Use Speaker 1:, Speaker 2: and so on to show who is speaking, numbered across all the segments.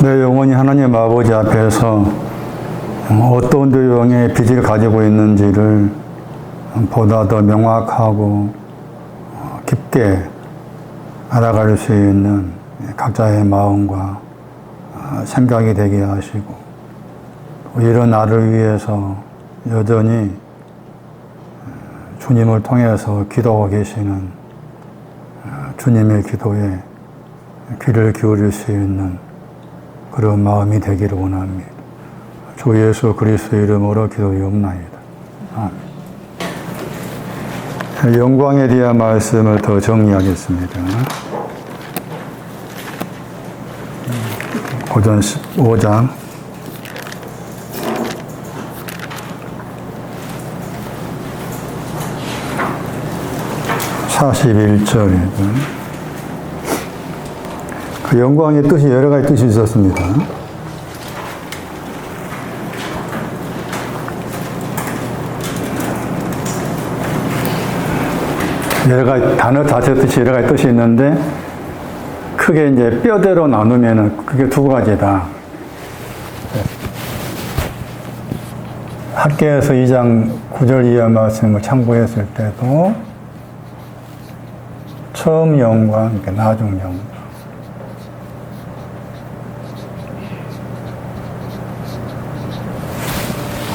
Speaker 1: 내 영혼이 하나님 아버지 앞에서 어떤 도형의 빚을 가지고 있는지를 보다 더 명확하고 깊게 알아갈 수 있는 각자의 마음과 생각이 되게 하시고, 이런 나를 위해서 여전히 주님을 통해서 기도하고 계시는 주님의 기도에 귀를 기울일 수 있는 그런 마음이 되기를 원합니다. 주 예수 그리스도의 이름으로 기도하옵나이다. 아멘. 영광에 대한 말씀을 더 정리하겠습니다. 고전 15장 41절입니다. 그 영광의 뜻이 여러 가지 뜻이 있었습니다. 여러 가지 단어 자체 뜻이 여러 가지 뜻이 있는데, 크게 이제 뼈대로 나누면은 그게 두 가지다. 학계에서 2장 9절 이하 말씀을 참고했을 때도 처음 영광, 그러니까 나중 영광.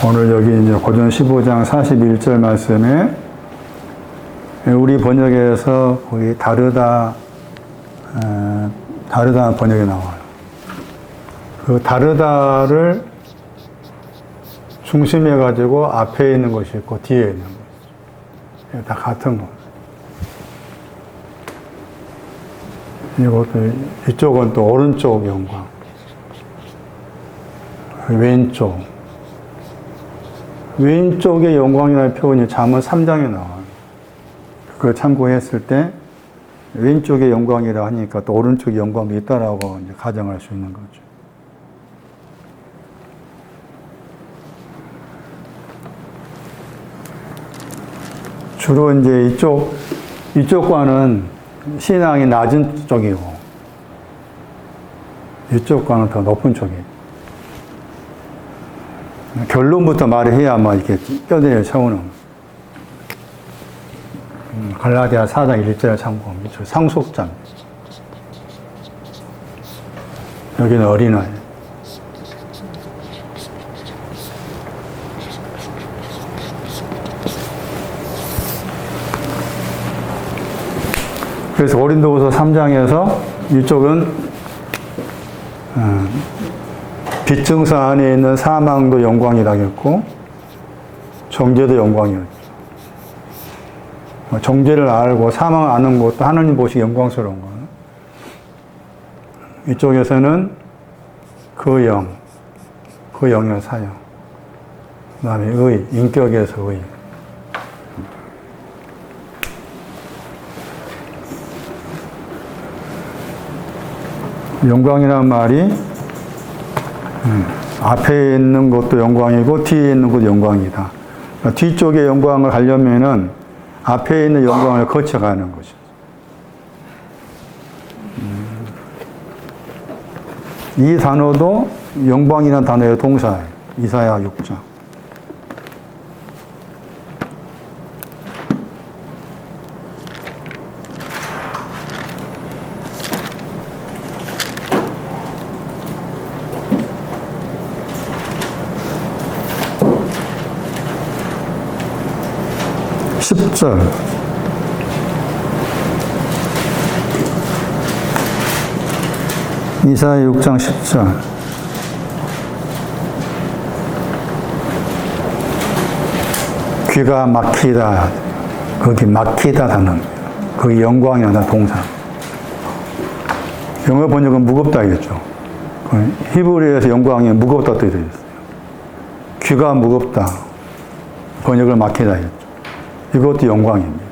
Speaker 1: 오늘 여기 이제 고전 15장 41절 말씀에 우리 번역에서 거의 다르다는 번역이 나와요. 그 다르다를 중심해 가지고 앞에 있는 것이 있고 뒤에 있는 것이 다 같은 거. 이것도 이쪽은 또 오른쪽 영광, 왼쪽의 영광이라는 표현이 잠언 3장에 나와요. 그걸 참고했을 때 왼쪽의 영광이라 하니까 또 오른쪽의 영광도 있다라고 이제 가정할 수 있는 거죠. 주로 이제 이쪽과는 신앙이 낮은 쪽이고, 이쪽과는 더 높은 쪽이에요. 결론부터 말을 해야만 이렇게 뼈대를 채우는. 갈라디아 4장 1절을 참고합니다. 상속자. 여기는 어린아이. 그래서 고린도후서 3장에서 이쪽은 빚증서 안에 있는 사망도 영광이라겠고 정죄도 영광이었죠. 정죄를 알고 사망을 아는 것도 하나님 보시기 영광스러운 거예요. 이쪽에서는 그 영의 사형, 그 다음에 의, 인격에서 의. 영광이란 말이 앞에 있는 것도 영광이고 뒤에 있는 것도 영광이다. 그러니까 뒤쪽의 영광을 가려면은 앞에 있는 영광을 거쳐가는 거죠. 이 단어도 영광이라는 단어의 동사예요. 이사야 6장. 이사야 6장 10절. 귀가 막히다. 거기 막히다 단어입니다. 거기 영광이라는 동사. 영어 번역은 무겁다겠죠. 히브리어에서 영광이 무겁다 뜻이 있어요. 귀가 무겁다. 번역을 막히다 했죠. 이것도 영광입니다.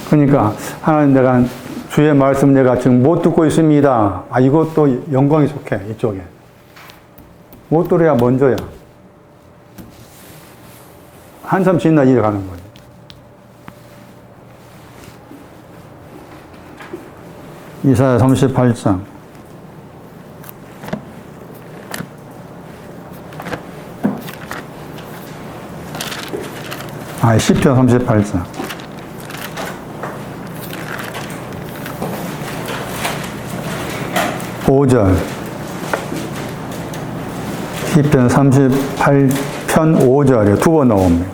Speaker 1: 그러니까 하나님, 내가 주의 말씀 내가 지금 못 듣고 있습니다. 이것도 영광이 속해. 이쪽에 못 들어야 먼저야. 한참 지나 일에 가는 거예요. 이사야 38장 10편 38장. 오절 시편 38편 5절에 두 번 나옵니다.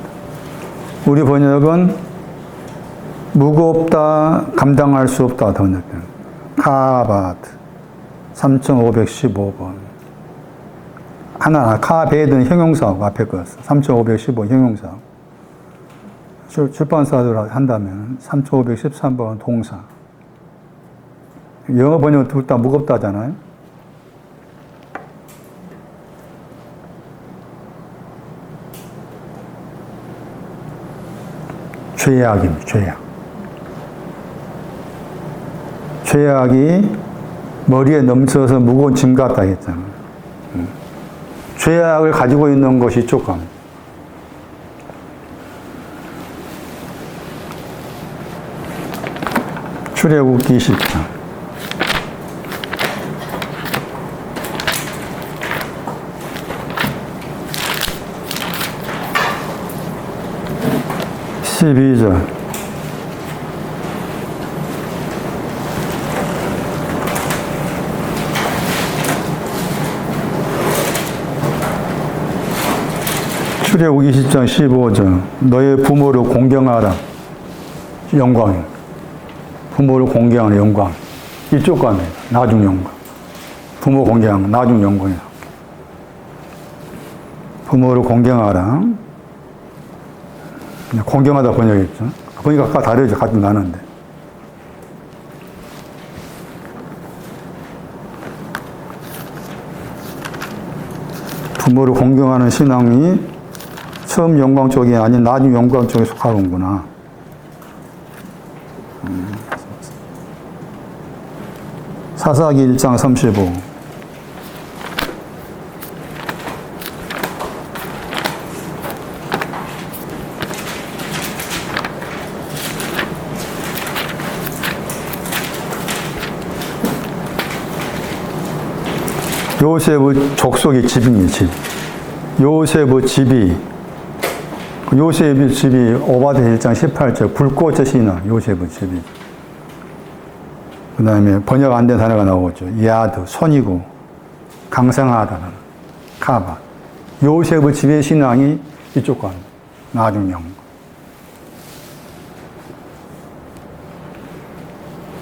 Speaker 1: 우리 번역은 무겁다, 감당할 수 없다. 번역은 카바드 3515번. 하나, 카베드는 형용사하고 앞에 거였어. 3515 형용사. 출판사로 한다면 3513번은 동사. 영어 번역은 둘 다 무겁다잖아요. 죄악입니다. 죄악. 죄악이 머리에 넘쳐서 무거운 짐 같다 했잖아요. 죄악을 가지고 있는 것이 족감. 출애굽기 20장. (12절) 출애굽기 20장 15절 너의 부모를 공경하라. 영광. 부모를 공경하는 영광. 이쪽 가면 나중 영광. 부모 공경하는 나중 영광이야. 부모를 공경하라. 공경하다 번역했죠. 보니까 아까 다르죠. 같은 나는데. 부모를 공경하는 신앙이 처음 영광 쪽이 아닌 나중 영광 쪽에 속하는구나. 사사기 1장 35. 요셉의 족속의 집입니다. 집. 요셉의 집이 오바댜 1장 18절 불꽃의 신화 요셉의 집이. 그 다음에 번역 안 된 단어가 나오죠. 야드 손이고 강성하다는 카바. 요셉의 집의 신앙이 이쪽 간 나중 영.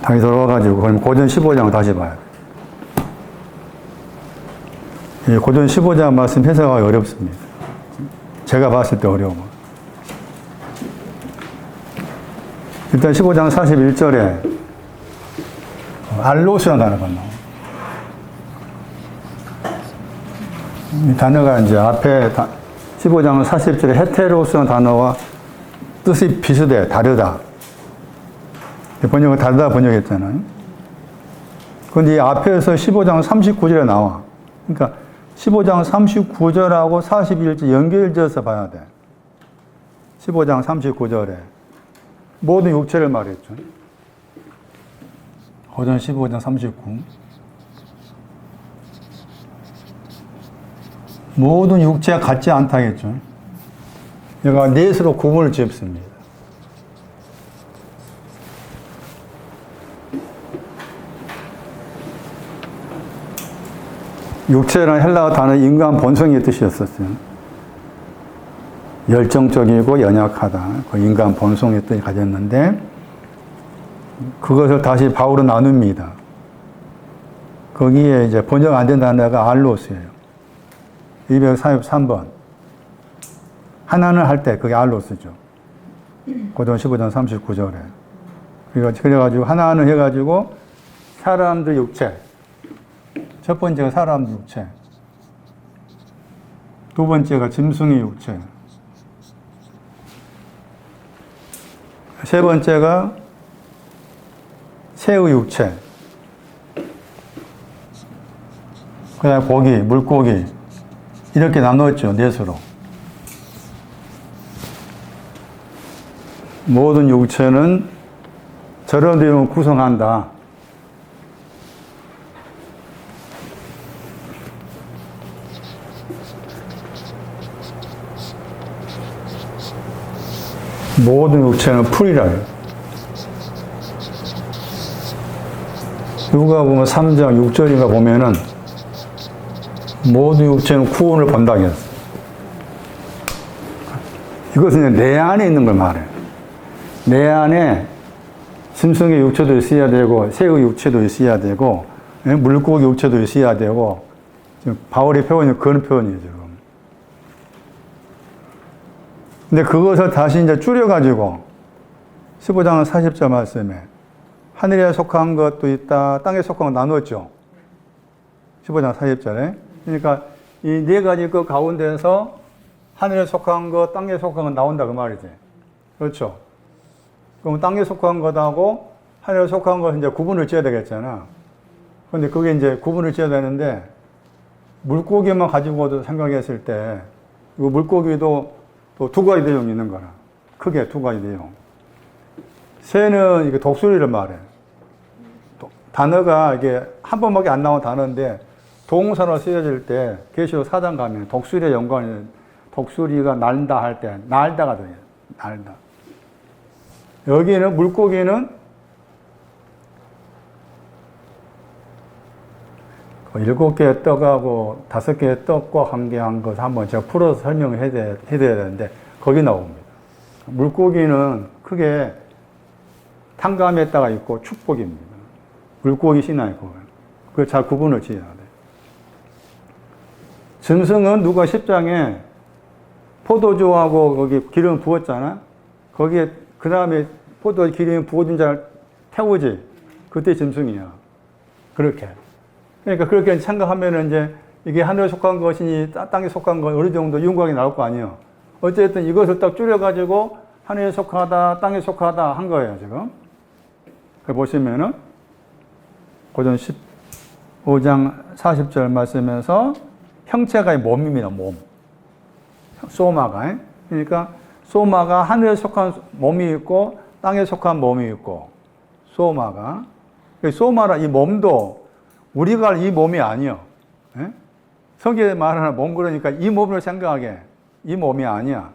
Speaker 1: 다시 돌아와가지고 그럼 고전 15장을 다시 봐야 돼. 고전 15장 말씀 해석하기 어렵습니다. 제가 봤을 때 어려워. 일단 15장 41절에 알로스라는 단어가 나와요. 이 단어가 이제 앞에 15장 40절에 헤테로스라는 단어와 뜻이 비슷해, 다르다. 번역은 다르다 번역했잖아요. 그런데 이 앞에서 15장 39절에 나와. 그러니까 15장 39절하고 41절 연결지어서 봐야 돼. 15장 39절에 모든 육체를 말했죠. 고전 15장 39. 모든 육체가 같지 않다겠죠. 얘가 넷으로 구분을 지었습니다. 육체라는 헬라어 단어 인간 본성의 뜻이었었어요. 열정적이고 연약하다. 그 인간 본성의 뜻을 가졌는데 그것을 다시 바울은 나눕니다. 거기에 이제 번역 안 된 단어가 알로스예요. 243번. 하나는 할 때 그게 알로스죠. 고전 15장 39절에. 그래가지고 하나는 해가지고 사람들 육체. 첫 번째가 사람 육체. 두 번째가 짐승의 육체. 세 번째가 새의 육체. 그 다음에 고기, 물고기. 이렇게 나눴죠, 넷으로. 모든 육체는 저런 내용을 구성한다. 모든 육체는 풀이라 해요. 누가 보면 3장 6절인가 보면은 모든 육체는 구원을 본다고 했어요. 이것은 내 안에 있는 걸 말해요. 내 안에 짐승의 육체도 있어야 되고, 새의 육체도 있어야 되고, 물고기 육체도 있어야 되고, 지금 바울의 표현이 그런 표현이에요, 지금. 근데 그것을 다시 이제 줄여가지고, 15장 40절 말씀에, 하늘에 속한 것도 있다, 땅에 속한 것 나눴죠. 15장 40절에. 그러니까 이 네 가지 그 가운데서 하늘에 속한 것, 땅에 속한 것 나온다, 그 말이지. 그렇죠. 그럼 땅에 속한 것하고 하늘에 속한 것은 이제 구분을 지어야 되겠잖아. 근데 그게 이제 구분을 지어야 되는데, 물고기만 가지고도 생각했을 때, 이 물고기도 또 두 가지 내용이 있는 거라. 크게 두 가지 내용. 새는 이게 독수리를 말해. 단어가 이게 한 번밖에 안 나온 단어인데, 동사로 쓰여질 때, 계시록 4장 가면 독수리의 연관이, 독수리가 날다 할 때, 날다가 돼요. 날다. 여기는 물고기는 7개의 떡하고 5개의 떡과 관계한 것을 한번 제가 풀어서 설명을 해야 되는데, 거기 나옵니다. 물고기는 크게 탕감했다가 있고 축복입니다. 물고기 신화 있고. 그걸 잘 구분을 지어야 돼. 짐승은 누가 10장에 포도주하고 거기 기름 부었잖아? 거기에 그 다음에 포도 기름이 부어진 자를 태우지. 그때 짐승이야. 그렇게. 그러니까 그렇게 생각하면은 이제 이게 하늘에 속한 것이니 땅에 속한 것 어느 정도 윤곽이 나올 거 아니에요. 어쨌든 이것을 딱 줄여가지고 하늘에 속하다, 땅에 속하다 한 거예요, 지금. 보시면은, 고전 15장 40절 말씀에서 형체가 몸입니다, 몸. 소마가. 그러니까 소마가 하늘에 속한 몸이 있고 땅에 속한 몸이 있고, 소마가. 소마라 이 몸도 우리가 이 몸이 아니요. 성경에 말하는 몸 그러니까 이 몸을 생각하게. 이 몸이 아니야.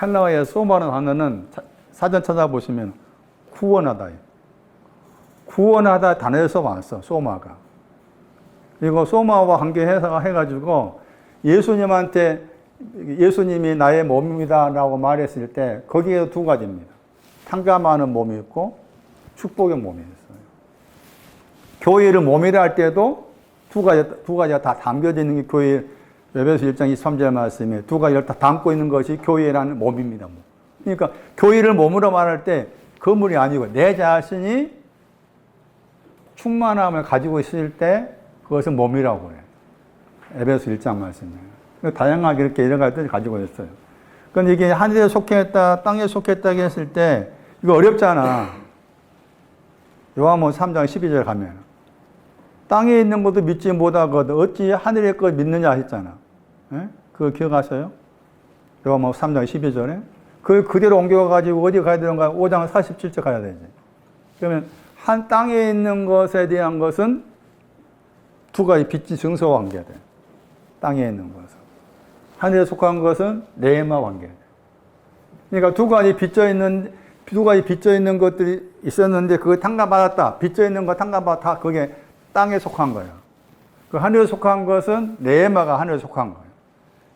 Speaker 1: 헬라어의 소마라는 단어는 사전 찾아보시면 구원하다. 구원하다 단어에서 왔어, 소마가. 그리고 소마와 관계해서 해가지고 예수님한테 예수님이 나의 몸입니다 라고 말했을 때 거기에 두 가지입니다. 탕감하는 몸이 있고 축복의 몸이 있어요. 교회를 몸이라 할 때도 두 가지가 다 담겨져 있는 게 교회 에베소 1장 23절 말씀에 두 가지를 다 담고 있는 것이 교회라는 몸입니다. 그러니까 교회를 몸으로 말할 때 건물이 아니고 내 자신이 충만함을 가지고 있을 때 그것은 몸이라고 해요. 에베소 1장 말씀이에요. 다양하게 이렇게 여러 가지를 가지고 있어요. 그런데 이게 하늘에 속했다, 땅에 속했다 했을 때 이거 어렵잖아. 요한복음 3장 12절 가면 땅에 있는 것도 믿지 못하거든 어찌 하늘의 것 믿느냐 했잖아. 예? 그거 기억하세요? 요한복음 3장 12절에 그걸 그대로 옮겨가지고 어디 가야 되는가? 5장 47절 가야 되지. 그러면 한 땅에 있는 것에 대한 것은 두 가지 빛이 증서와 관계돼. 땅에 있는 것은. 하늘에 속한 것은 내마 관계. 그러니까 두 가지 빚져 있는 것들이 있었는데 그거 탕감받았다. 빚져 있는 거 탕감받았다. 그게 땅에 속한 거예요. 그 하늘에 속한 것은 내마가 하늘에 속한 거예요.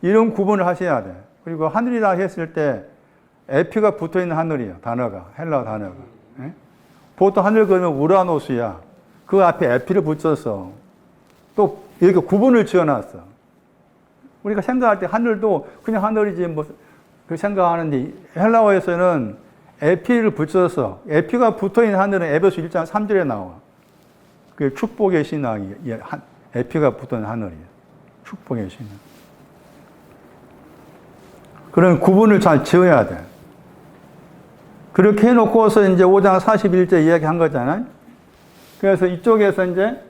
Speaker 1: 이런 구분을 하셔야 돼. 그리고 하늘이라 했을 때 에피가 붙어 있는 하늘이에요. 단어가. 헬라어 단어가. 예? 보통 하늘 그러면 우라노스야. 그 앞에 에피를 붙였어. 또 이렇게 구분을 지어놨어. 우리가 생각할 때 하늘도 그냥 하늘이지 뭐 그 생각하는데 헬라어에서는 에피를 붙여서 에피가 붙어있는 하늘은 에베소 1장 3절에 나와. 그게 축복의 신앙이 에피가 붙어있는 하늘이에요. 축복의 신앙. 그런 구분을 잘 지어야 돼. 그렇게 해놓고서 이제 5장 41절 이야기한 거잖아요. 그래서 이쪽에서 이제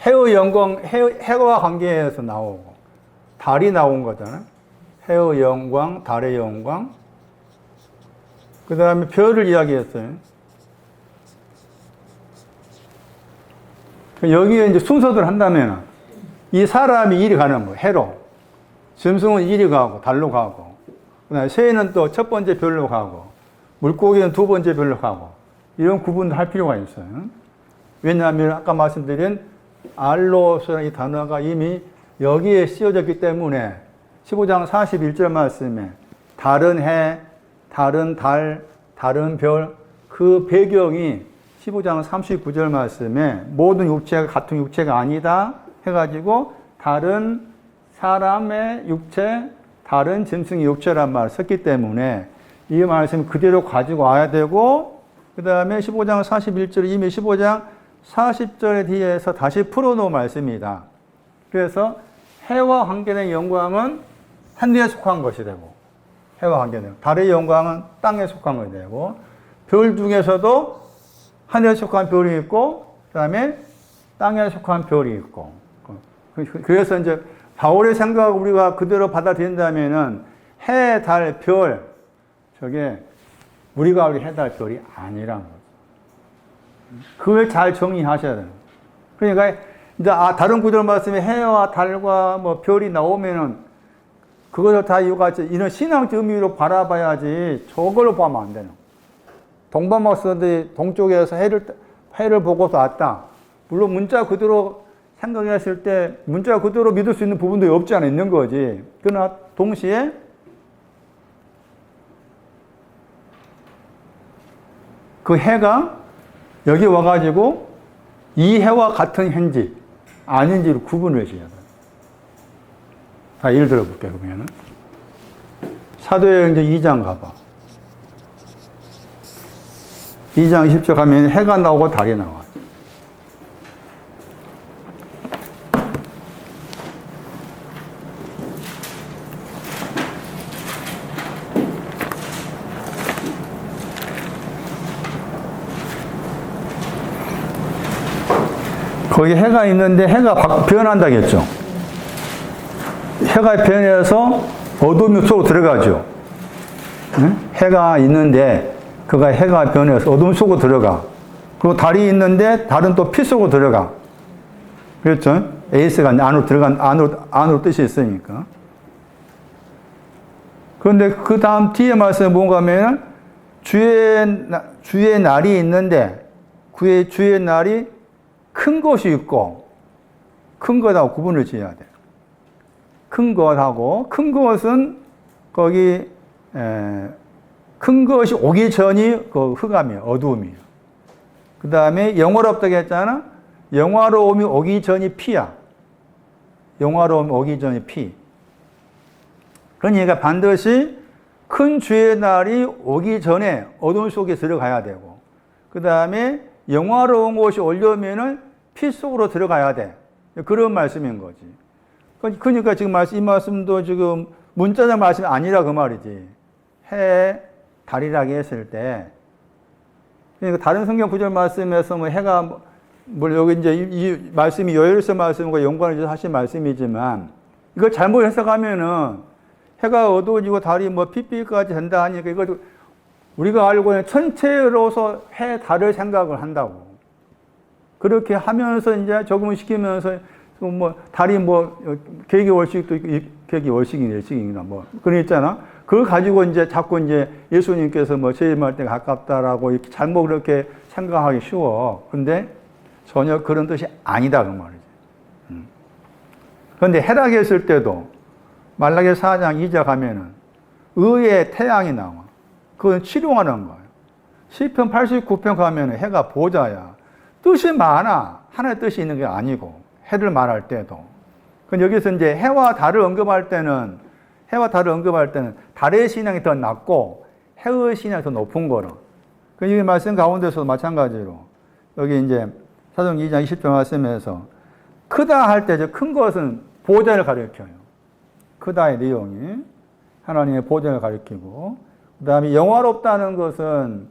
Speaker 1: 해의 영광, 해와 관계에서 나오고, 달이 나온 거잖아요. 해의 영광, 달의 영광. 그 다음에 별을 이야기했어요. 여기에 이제 순서대로 한다면, 이 사람이 이리 가는 거예요. 해로. 짐승은 이리 가고, 달로 가고. 그다음에 새는 또 첫 번째 별로 가고, 물고기는 두 번째 별로 가고, 이런 구분도 할 필요가 있어요. 왜냐하면 아까 말씀드린 알로스라는 이 단어가 이미 여기에 씌워졌기 때문에 15장 41절 말씀에 다른 해, 다른 달, 다른 별, 그 배경이 15장 39절 말씀에 모든 육체가 같은 육체가 아니다 해가지고 다른 사람의 육체, 다른 짐승의 육체란 말을 썼기 때문에 이 말씀 그대로 가지고 와야 되고, 그 다음에 15장 41절 이미 15장 40절에 뒤에서 다시 풀어놓은 말씀이다. 그래서 해와 관계된 영광은 하늘에 속한 것이 되고, 해와 관계된 달의 영광은 땅에 속한 것이 되고, 별 중에서도 하늘에 속한 별이 있고, 그 다음에 땅에 속한 별이 있고. 그래서 이제 바울의 생각을 우리가 그대로 받아들인다면은 해, 달, 별, 저게 우리가 알고 해, 달, 별이 아니란 거죠. 그걸 잘 정리하셔야 돼요. 그러니까 이제 다른 구절 말씀에 해와 달과 뭐 별이 나오면은 그것을 다 이유가 이런 신앙적 의미로 바라봐야지 저걸로 보면 안 되는. 동방박사들이 동쪽에서 해를 보고서 왔다. 물론 문자 그대로 생각했을 때 문자 그대로 믿을 수 있는 부분도 없지 않아 있는 거지. 그러나 동시에 그 해가 여기 와가지고 이 해와 같은 해인지 아닌지를 구분을 해줘야 돼요. 자, 예를 들어볼게요. 그러면은 사도행전 2장 가봐. 2장 20절 가면 해가 나오고 달이 나와. 거기 해가 있는데 해가 변한다겠죠. 해가 변해서 어둠 속으로 들어가죠. 해가 있는데 그가 해가 변해서 어둠 속으로 들어가. 그리고 달이 있는데 달은 또 피 속으로 들어가. 그렇죠? 에이스가 안으로 들어간 안으로 뜻이 있으니까. 그런데 그 다음 뒤에 말씀에 뭔가 하면 주의 날이 있는데 그의 주의 날이 큰 것이 있고 큰 것하고 구분을 지어야 돼요. 큰 것하고 큰 것은 거기 큰 것이 오기 전이 그 흑암이에요. 어두움이에요. 그 다음에 영화롭다고 했잖아. 영화로움이 오기 전이 피야. 영화로움이 오기 전이 피. 그러니까 반드시 큰 주의 날이 오기 전에 어둠 속에 들어가야 되고, 그 다음에 영화로운 것이 오려면은 피 속으로 들어가야 돼. 그런 말씀인 거지. 그러니까 지금 이 말씀도 지금 문자적 말씀이 아니라 그 말이지. 해, 달이라고 했을 때, 그러니까 다른 성경 구절 말씀에서 뭐 해가, 물론 여기 이제 이 말씀이 요엘서 말씀과 연관을 하신 말씀이지만, 이걸 잘못 해석하면은 해가 어두워지고 달이 뭐 핏빛까지 된다 하니까 이거 우리가 알고 있는 전체로서 해, 달을 생각을 한다고. 그렇게 하면서 이제 적응을 시키면서 뭐 달이 뭐 계기 월식도 있고 계기 월식이 일식이나 뭐 그런 있잖아. 그걸 가지고 이제 자꾸 이제 예수님께서 뭐 재림할 때가 가깝다라고 이렇게 잘못 그렇게 생각하기 쉬워. 근데 전혀 그런 뜻이 아니다 그 말이지. 그런데 해락했을 때도 말라기 4장 2절 가면은 의의 태양이 나와. 그건 치료하는 거예요. 시편 89편 가면은 해가 보좌야. 뜻이 많아. 하나의 뜻이 있는 게 아니고 해를 말할 때도. 근데 여기서 이제 해와 달을 언급할 때는 달의 신앙이 더 낮고 해의 신앙이 더 높은 거로. 그 이 말씀 가운데서도 마찬가지로 여기 이제 사도행전 2장 20절 말씀에서 크다 할 때 큰 것은 보좌를 가리켜요. 크다의 내용이 하나님의 보좌를 가리키고, 그 다음에 영화롭다 하는 것은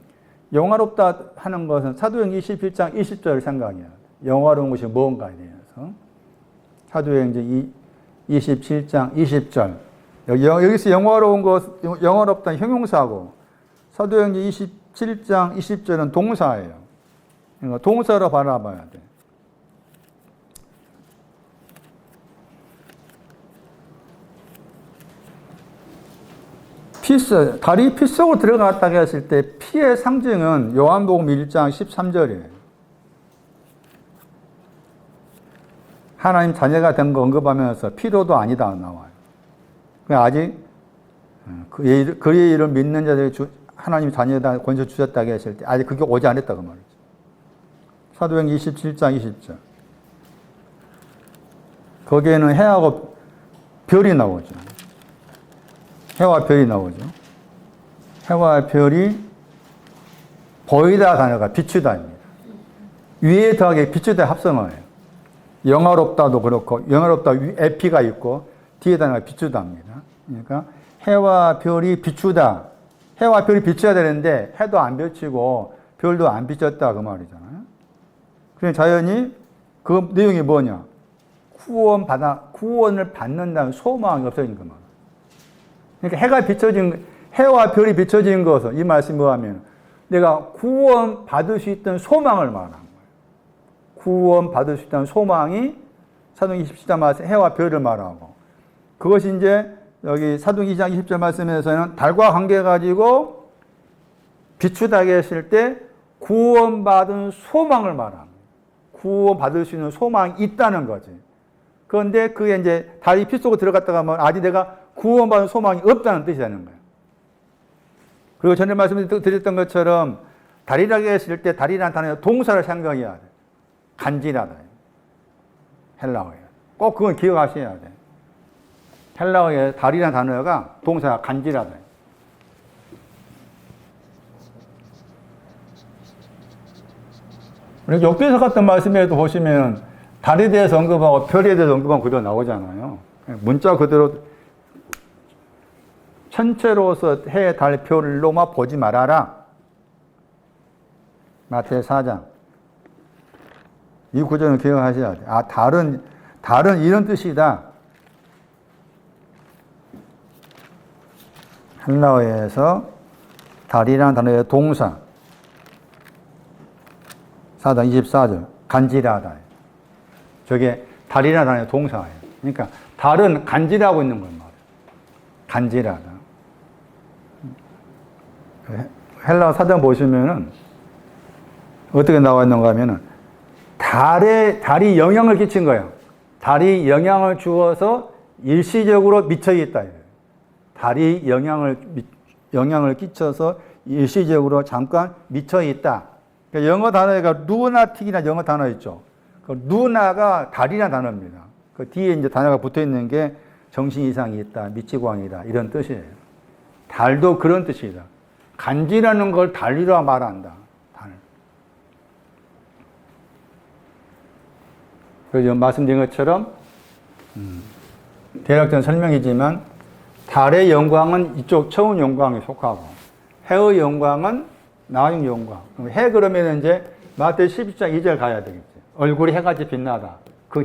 Speaker 1: 사도행전 21장 20절을 생각해야 돼. 영화로운 것이 무언가에 대해서. 사도행전 27장 20절. 여기서 영화롭다는 형용사고, 사도행전 27장 20절은 동사예요. 그러니까 동사로 바라봐야 돼. 달이 피 속으로 들어갔다고 했을 때 피의 상징은 요한복음 1장 13절이에요. 하나님 자녀가 된 거 언급하면서 피로도 아니다 나와요. 아직 그의 이름 믿는 자들이 하나님 자녀다 권세 주셨다고 했을 때 아직 그게 오지 않았다고 말이죠. 사도행전 27장 20절. 거기에는 해하고 별이 나오죠. 해와 별이 나오죠. 해와 별이 보이다 단어가 비추다입니다. 위에 더하기 비추다 합성어예요. 영화롭다도 그렇고 영화롭다 에피가 있고 뒤에 단어가 비추다입니다. 그러니까 해와 별이 비추다. 해와 별이 비춰야 되는데 해도 안 비치고 별도 안 비쳤다 그 말이잖아요. 그래서 자연히 그 내용이 뭐냐? 구원을 받는다는 소망이 없어진 그 말. 그러니까 해와 별이 비춰진 것은 이 말씀이 뭐하면 내가 구원 받을 수 있던 소망을 말하는 거예요. 구원 받을 수 있다는 소망이 사도행전 27장 말씀 해와 별을 말하고 그것이 이제 여기 사도행전 2장 20절 말씀에서는 달과 관계 가지고 비추다게 했을 때 구원받은 소망을 말합니다. 구원받을 수 있는 소망이 있다는 거지. 그런데 그게 이제 달이 피 속으로 들어갔다가 하면 아직 내가 구원받은 소망이 없다는 뜻이 되는 거예요. 그리고 전에 말씀드렸던 것처럼 달이라고 했을 때 달이라는 단어는 동사를 생각해야 돼. 간지라다. 헬라어에. 꼭 그건 기억하셔야 돼. 헬라어에 달이라는 단어가 동사가 간지라다. 우리 욥기서 같은 말씀에도 보시면 달에 대해서 언급하고 별에 대해서 언급하고 그대로 나오잖아요. 문자 그대로 천체로서 해, 달, 별로만 보지 말아라. 마태복음 4장. 이 구절은 기억하셔야 돼요. 아, 달은 이런 뜻이다. 헬라어에서 달이라는 단어의 동사. 4장 24절. 간지라다. 저게 달이라는 단어의 동사예요. 그러니까 달은 간지라고 있는 걸 말이에요. 간지라다. 헬라어 사전 보시면은 어떻게 나와 있는가 하면은 달이 영향을 끼친 거예요. 달이 영향을 주어서 일시적으로 미쳐 있다. 달이 영향을 끼쳐서 일시적으로 잠깐 미쳐 있다. 그러니까 영어 단어가 루나틱이나 영어 단어 있죠. 그 루나가 달이라는 단어입니다. 그 뒤에 이제 단어가 붙어 있는 게 정신 이상이 있다, 미치광이다 이런 뜻이에요. 달도 그런 뜻이다. 간지라는 걸 달이라 말한다. 달. 그래서 말씀드린 것처럼 대략적인 설명이지만 달의 영광은 이쪽 처음 영광에 속하고 해의 영광은 나중 영광. 해 그러면 이제 마태 12장 2절 가야 되겠지. 얼굴이 해같이 빛나다. 그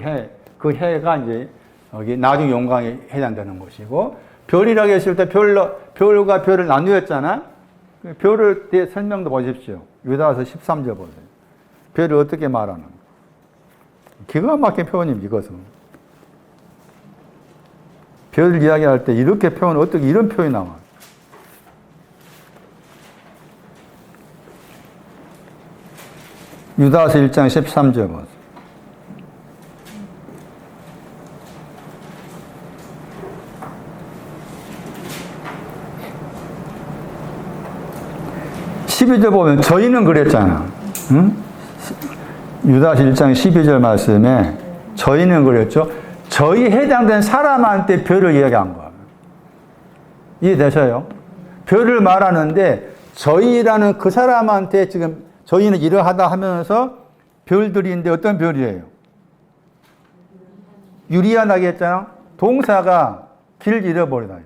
Speaker 1: 해가 이제 여기 나중 영광에 해당되는 것이고 별이라고 했을 때 별과 별을 나누었잖아. 별을 대해 설명도 보십시오. 유다서 13절 보세요. 별을 어떻게 말하는 거. 기가 막힌 표현입니다. 이것은. 별 이야기할 때 이렇게 어떻게 이런 표현이 나와. 유다서 1장 13절 보세요. 보면 저희는 그랬잖아. 응? 유다서 1장 12절 말씀에 저희는 그랬죠. 저희 해당된 사람한테 별을 이야기한 거예요. 이해되셔요? 별을 말하는데 저희라는 그 사람한테 지금 저희는 이러하다 하면서 별들인데 어떤 별이에요? 유리아나게 했잖아. 동사가 길 잃어버리다.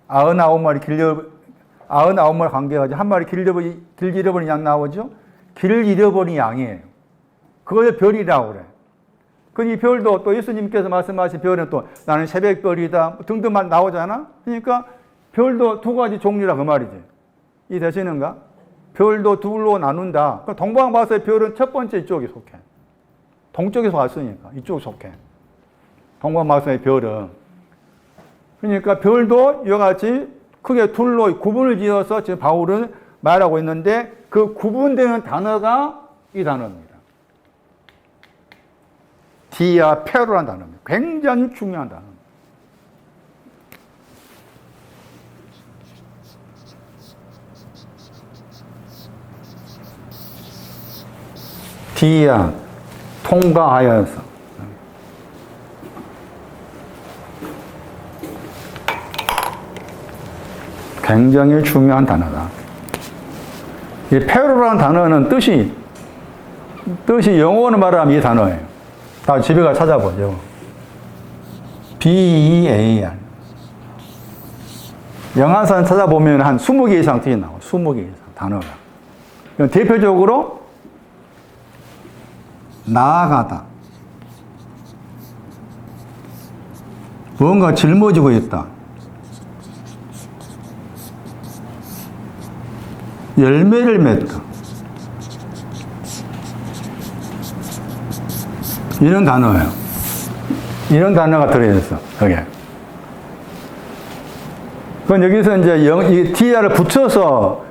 Speaker 1: 99마리 관계가지고 한 마리 길 잃어버린 양 나오죠? 길 잃어버린 양이에요. 그걸 별이라고 그래. 이 별도 또 예수님께서 말씀하신 별은 또 나는 새벽별이다 등등만 나오잖아? 그러니까 별도 두 가지 종류라 그 말이지. 이해되시는가? 별도 둘로 나눈다. 동방바서의 별은 첫 번째 이쪽에 속해. 동쪽에서 왔으니까 이쪽에 속해. 동방바서의 별은. 그러니까 별도 이와 같이 크게 둘로 구분을 지어서 지금 바울은 말하고 있는데 그 구분되는 단어가 이 단어입니다. 디아 페로라는 단어입니다. 굉장히 중요한 단어입니다. 디아, 통과하여서. 굉장히 중요한 단어다. 이 페로라는 단어는 뜻이 영어로 말하면 이 단어예요. 다 집에 가서 찾아보죠. B-E-A-R. 영한산 찾아보면 한 20개 이상 뜻이 나와요. 20개 이상 단어가. 대표적으로 나아가다. 뭔가 짊어지고 있다. 열매를 맺다. 이런 단어예요. 이런 단어가 들어있어, 여기. 그건 여기서 이제 이 디아를 붙여서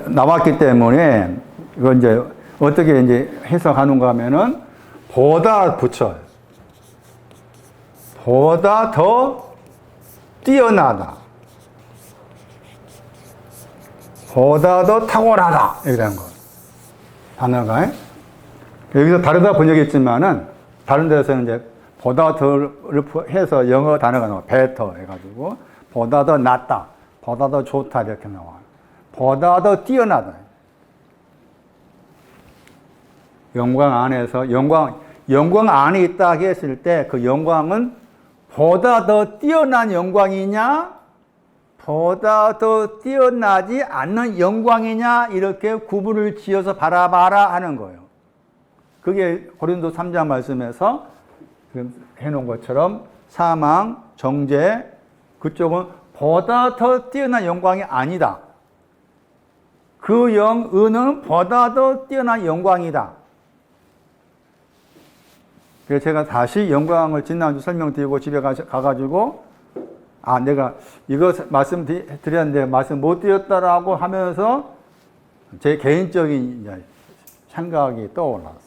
Speaker 1: 나왔기 때문에, 이건 이제 어떻게 이제 해석하는가 하면은, 보다 붙여요. 보다 더 뛰어나다. 보다 더 탁월하다. 이렇게 된 거. 단어가. 여기서 다르다 번역했지만은, 다른 데서는 이제 보다 더를 해서 영어 단어가 나와요. better 해가지고. 보다 더 낫다. 보다 더 좋다. 이렇게 나와요. 보다 더 뛰어나다. 영광 안에서, 영광 안에 있다 했을 때 그 영광은 보다 더 뛰어난 영광이냐? 보다 더 뛰어나지 않는 영광이냐 이렇게 구분을 지어서 바라봐라 하는 거예요. 그게 고린도 3장 말씀에서 해놓은 것처럼 사망, 정죄 그쪽은 보다 더 뛰어난 영광이 아니다. 그 은은 보다 더 뛰어난 영광이다. 그래서 제가 다시 영광을 지난주 설명드리고 집에 가가지고 내가 이거 말씀드렸는데 말씀 못 드렸다라고 하면서 제 개인적인 생각이 떠올랐어요.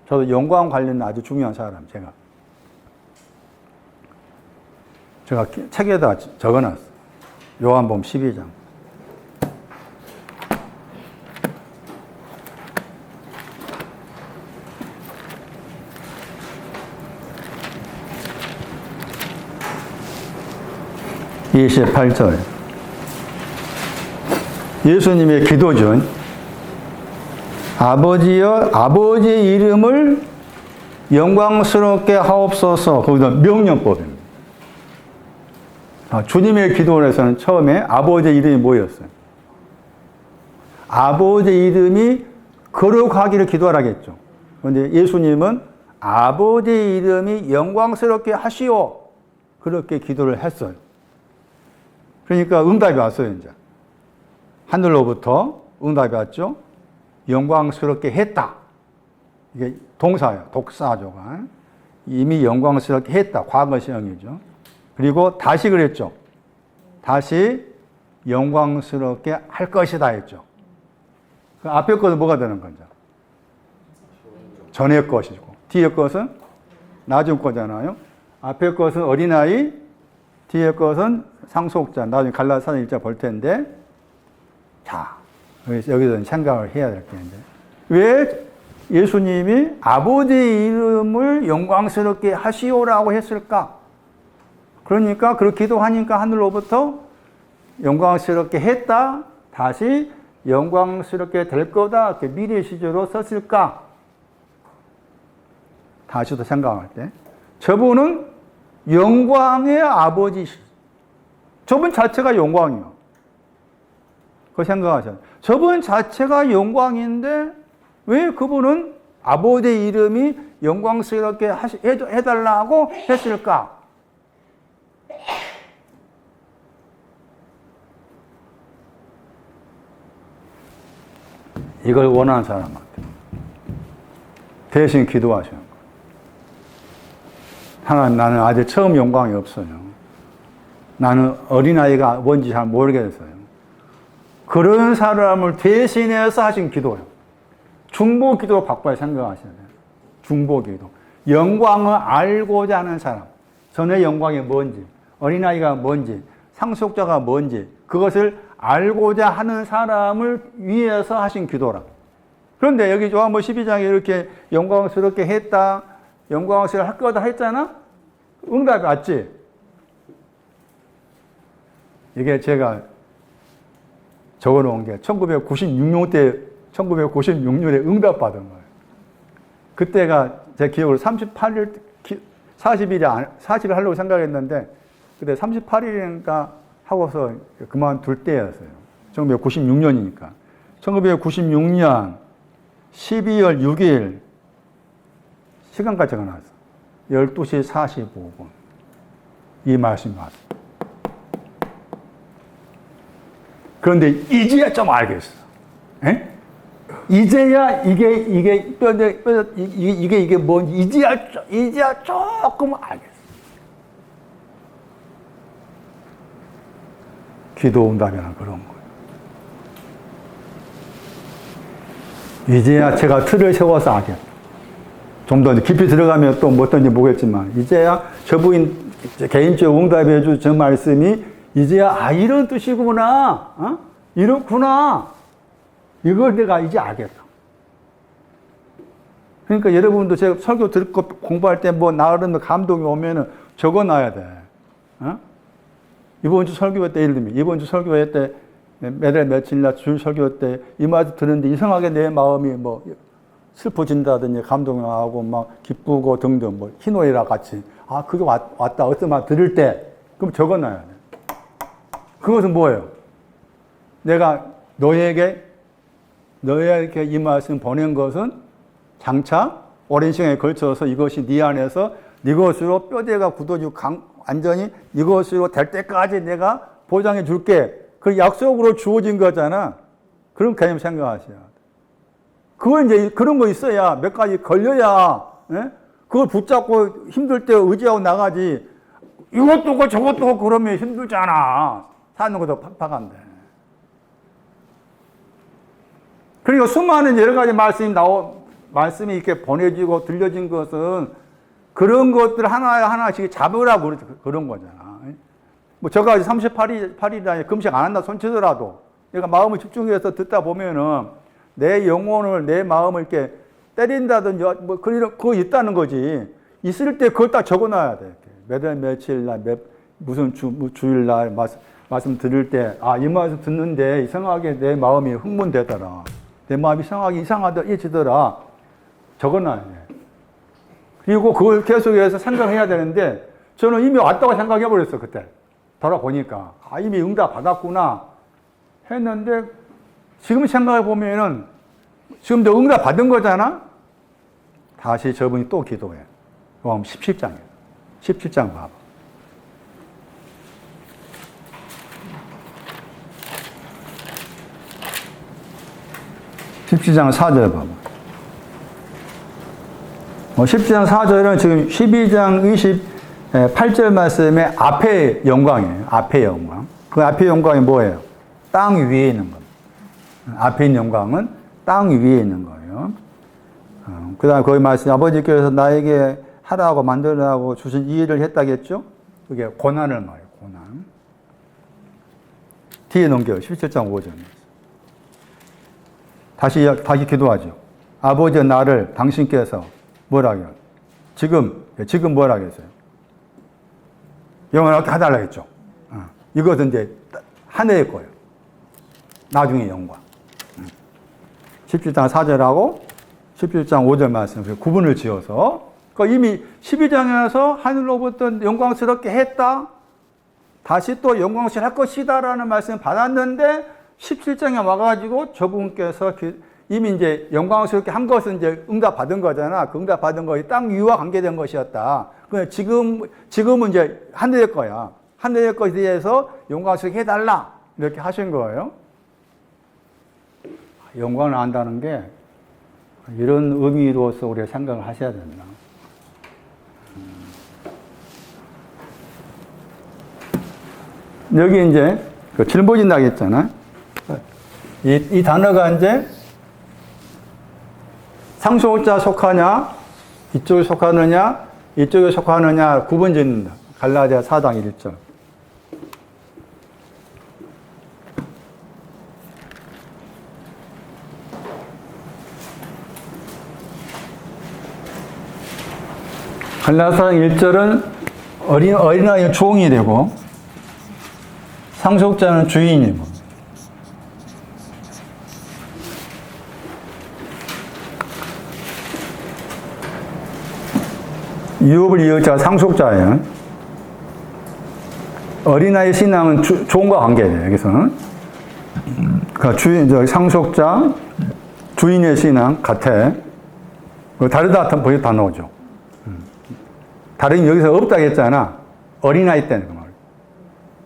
Speaker 1: 저도 영광 관련 아주 중요한 사람, 제가 책에다 적어놨어요. 요한복음 12장. (28절) 예수님의 기도죠. 아버지여, 아버지의 이름을 영광스럽게 하옵소서. 거기다 명령법입니다. 주님의 기도에서는 처음에 아버지의 이름이 뭐였어요? 아버지의 이름이 거룩하기를 기도하라겠죠. 그런데 예수님은 아버지의 이름이 영광스럽게 하시오. 그렇게 기도를 했어요. 그러니까 응답이 왔어요, 이제. 하늘로부터 응답이 왔죠. 영광스럽게 했다. 이게 동사예요. 독사조가. 이미 영광스럽게 했다. 과거시형이죠. 그리고 다시 그랬죠. 다시 영광스럽게 할 것이다 했죠. 그 앞에 것은 뭐가 되는 거죠? 전의 것이고. 뒤에 것은 나중 거잖아요. 앞에 것은 어린아이, 뒤에 것은 상속자. 나중에 갈라디아서 1장 볼 텐데. 자, 여기서 생각을 해야 될 게 있는데. 왜 예수님이 아버지의 이름을 영광스럽게 하시오라고 했을까? 그러니까 그렇게 기도하니까 하늘로부터 영광스럽게 했다. 다시 영광스럽게 될 거다. 이렇게 미래 시제로 썼을까? 다시도 생각할 때. 저분은 영광의 아버지시. 저분 자체가 영광이요. 그거 생각하셔요. 저분 자체가 영광인데 왜 그분은 아버지의 이름이 영광스럽게 해달라고 했을까? 이걸 원하는 사람한테 대신 기도하시는 거예요. 하나님, 나는 아직 처음 영광이 없어요. 나는 어린아이가 뭔지 잘 모르겠어요. 그런 사람을 대신해서 하신 기도예요. 중보기도 바꿔야 생각하셔야 돼요. 중보기도. 영광을 알고자 하는 사람. 전의 영광이 뭔지, 어린아이가 뭔지, 상속자가 뭔지, 그것을 알고자 하는 사람을 위해서 하신 기도라. 그런데 여기 요한복음 12장에 이렇게 영광스럽게 했다, 영광스럽게 할 거다 했잖아? 응답이 왔지? 이게 제가 적어 놓은 게 1996년에 응답받은 거예요. 그때가 제 기억으로 40일 하려고 생각했는데, 그때 38일인가 하고서 그만둘 때였어요. 1996년이니까. 1996년 12월 6일 시간까지 적어놨어. 12시 45분. 이 말씀이 왔어. 그런데 이제야 좀 알겠어. 에? 이제야 이게 뭔지 이제야 조금 알겠어. 기도 응답이란 그런 거예요. 이제야 제가 틀을 세워서 알겠다. 좀 더 깊이 들어가면 또 어떤지 모르겠지만, 이제야 저분이 개인적으로 응답해 준 저 말씀이 이제야 이런 뜻이구나, 이렇구나, 이걸 내가 이제 알겠다. 그러니까 여러분도 제가 설교 듣고 공부할 때 뭐 나름 감동이 오면은 적어놔야 돼. 이번 주 설교 때, 예를 들면 이번 주 설교 때 매달 며칠날 주일 설교 때 이 말씀 듣는데 이상하게 내 마음이 뭐 슬퍼진다든지 감동이 나고 막 기쁘고 등등, 뭐 희노애락 같이, 그게 왔다 어떤 말 들을 때 그럼 적어놔야 돼. 그것은 뭐예요? 내가 너에게 이 말씀 보낸 것은 장차 오랜 시간에 걸쳐서 이것이 네 안에서 네 것으로 뼈대가 굳어지고 완전히 네 것으로 될 때까지 내가 보장해 줄게. 그 약속으로 주어진 거잖아. 그런 개념 생각하셔야 돼. 그걸 이제 그런 거 있어야 몇 가지 걸려야, 예? 그걸 붙잡고 힘들 때 의지하고 나가지. 이것도 고 저것도 고 그러면 힘들잖아. 사는 것도 팍팍한데. 그러니까 수많은 여러 가지 말씀이 이렇게 보내지고 들려진 것은 그런 것들 하나씩 잡으라고 그런 거잖아. 뭐 저가 38일이나 금식 안 한다 손치더라도 내가 마음을 집중해서 듣다 보면은 내 영혼을, 내 마음을 이렇게 때린다든지 뭐 그거 있다는 거지. 있을 때 그걸 딱 적어놔야 돼. 매달 며칠날 무슨 주일날 말씀 들을 때 이 말씀 듣는데 이상하게 내 마음이 흥분되더라. 내 마음이 이상하더라. 적어놔야 돼. 그리고 그걸 계속해서 생각해야 되는데 저는 이미 왔다고 생각해버렸어. 그때 돌아보니까 이미 응답 받았구나 했는데, 지금 생각해보면은 지금도 응답 받은 거잖아. 다시 저분이 또 기도해. 그럼 17장이에요 17장 봐봐. 17장 4절 봐봐. 17장 4절은 지금 12장 28절 말씀의 앞의 영광이에요. 앞의 영광. 그 앞의 영광이 뭐예요? 땅 위에 있는 겁니다. 앞에 있는 영광은 땅 위에 있는 거예요. 그 다음에 거기 말씀, 아버지께서 나에게 하라고 만들라고 주신 이 일을 했다겠죠? 그게 고난을 말해요. 고난. 뒤에 넘겨요. 17장 5절. 다시 기도하죠. 아버지 나를 당신께서 뭐라고요? 지금 뭐라겠어요? 영원하게 해달라 했죠. 이것은 이제 하늘의 거예요. 나중에 영광. 17장 4절하고 17장 5절 말씀, 구분을 지어서, 그러니까 이미 12장에서 하늘로부터 영광스럽게 했다, 다시 또 영광스럽게 할 것이다라는 말씀을 받았는데, 17장에 와가지고 저분께서 이미 이제 영광스럽게 한 것은 이제 응답 받은 거잖아. 그 응답 받은 것이 땅 위와 관계된 것이었다. 근데 지금은 이제 하늘의 거야. 하늘의 것에 대해서 영광스럽게 해달라. 이렇게 하신 거예요. 영광을 안다는 게 이런 의미로서 우리가 생각을 하셔야 된다. 여기 이제 그 짊어진다고 했잖아. 이 단어가 이제 상속자 속하냐, 이쪽에 속하느냐, 이쪽에 속하느냐 구분 짓는다. 갈라디아 4장 1절. 갈라디아 4장 1절은 어린아이는 종이 되고 상속자는 주인이고 유업을 이을 자가 상속자예요. 어린아이 신앙은 종과 관계예요. 여기서는 그러니까 상속자, 주인의 신앙 같아. 다르다 벌써 다 나오죠. 다른 여기서 없다고 했잖아. 어린아이 때는 그 말이에요.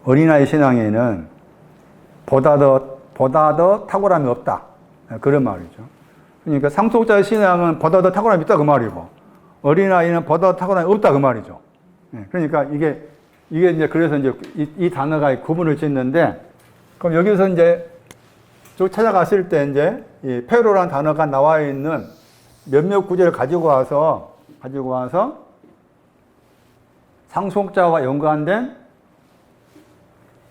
Speaker 1: 어린아이 신앙에는 보다 더 탁월함이 없다. 그런 말이죠. 그러니까 상속자의 신앙은 보다 더 탁월함이 있다 그 말이고 어린아이는 보다 더 탁월함이 없다 그 말이죠. 그러니까 이게 이제 그래서 이제 이 단어가 구분을 짓는데 그럼 여기서 이제 쭉 찾아갔을 때 이제 이 페로라는 단어가 나와 있는 몇몇 구절을 가지고 와서 상속자와 연관된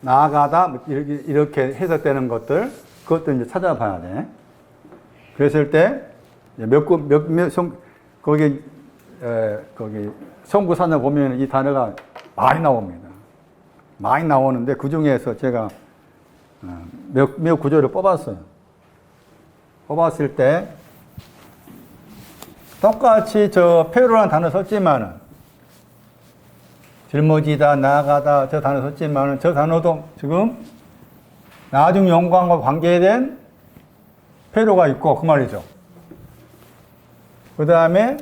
Speaker 1: 나아가다 이렇게 해석되는 것들 그것도 이제 찾아봐야 돼. 그랬을 때 거기 성구산을 보면 이 단어가 많이 나옵니다. 많이 나오는데 그 중에서 제가 몇 구절을 뽑았어요. 뽑았을 때 똑같이 저 페로라는 단어 썼지만은 짊어지다, 나아가다 저 단어 썼지만은 저 단어도 지금 나중 영광과 관계된 페로가 있고 그 말이죠. 그 다음에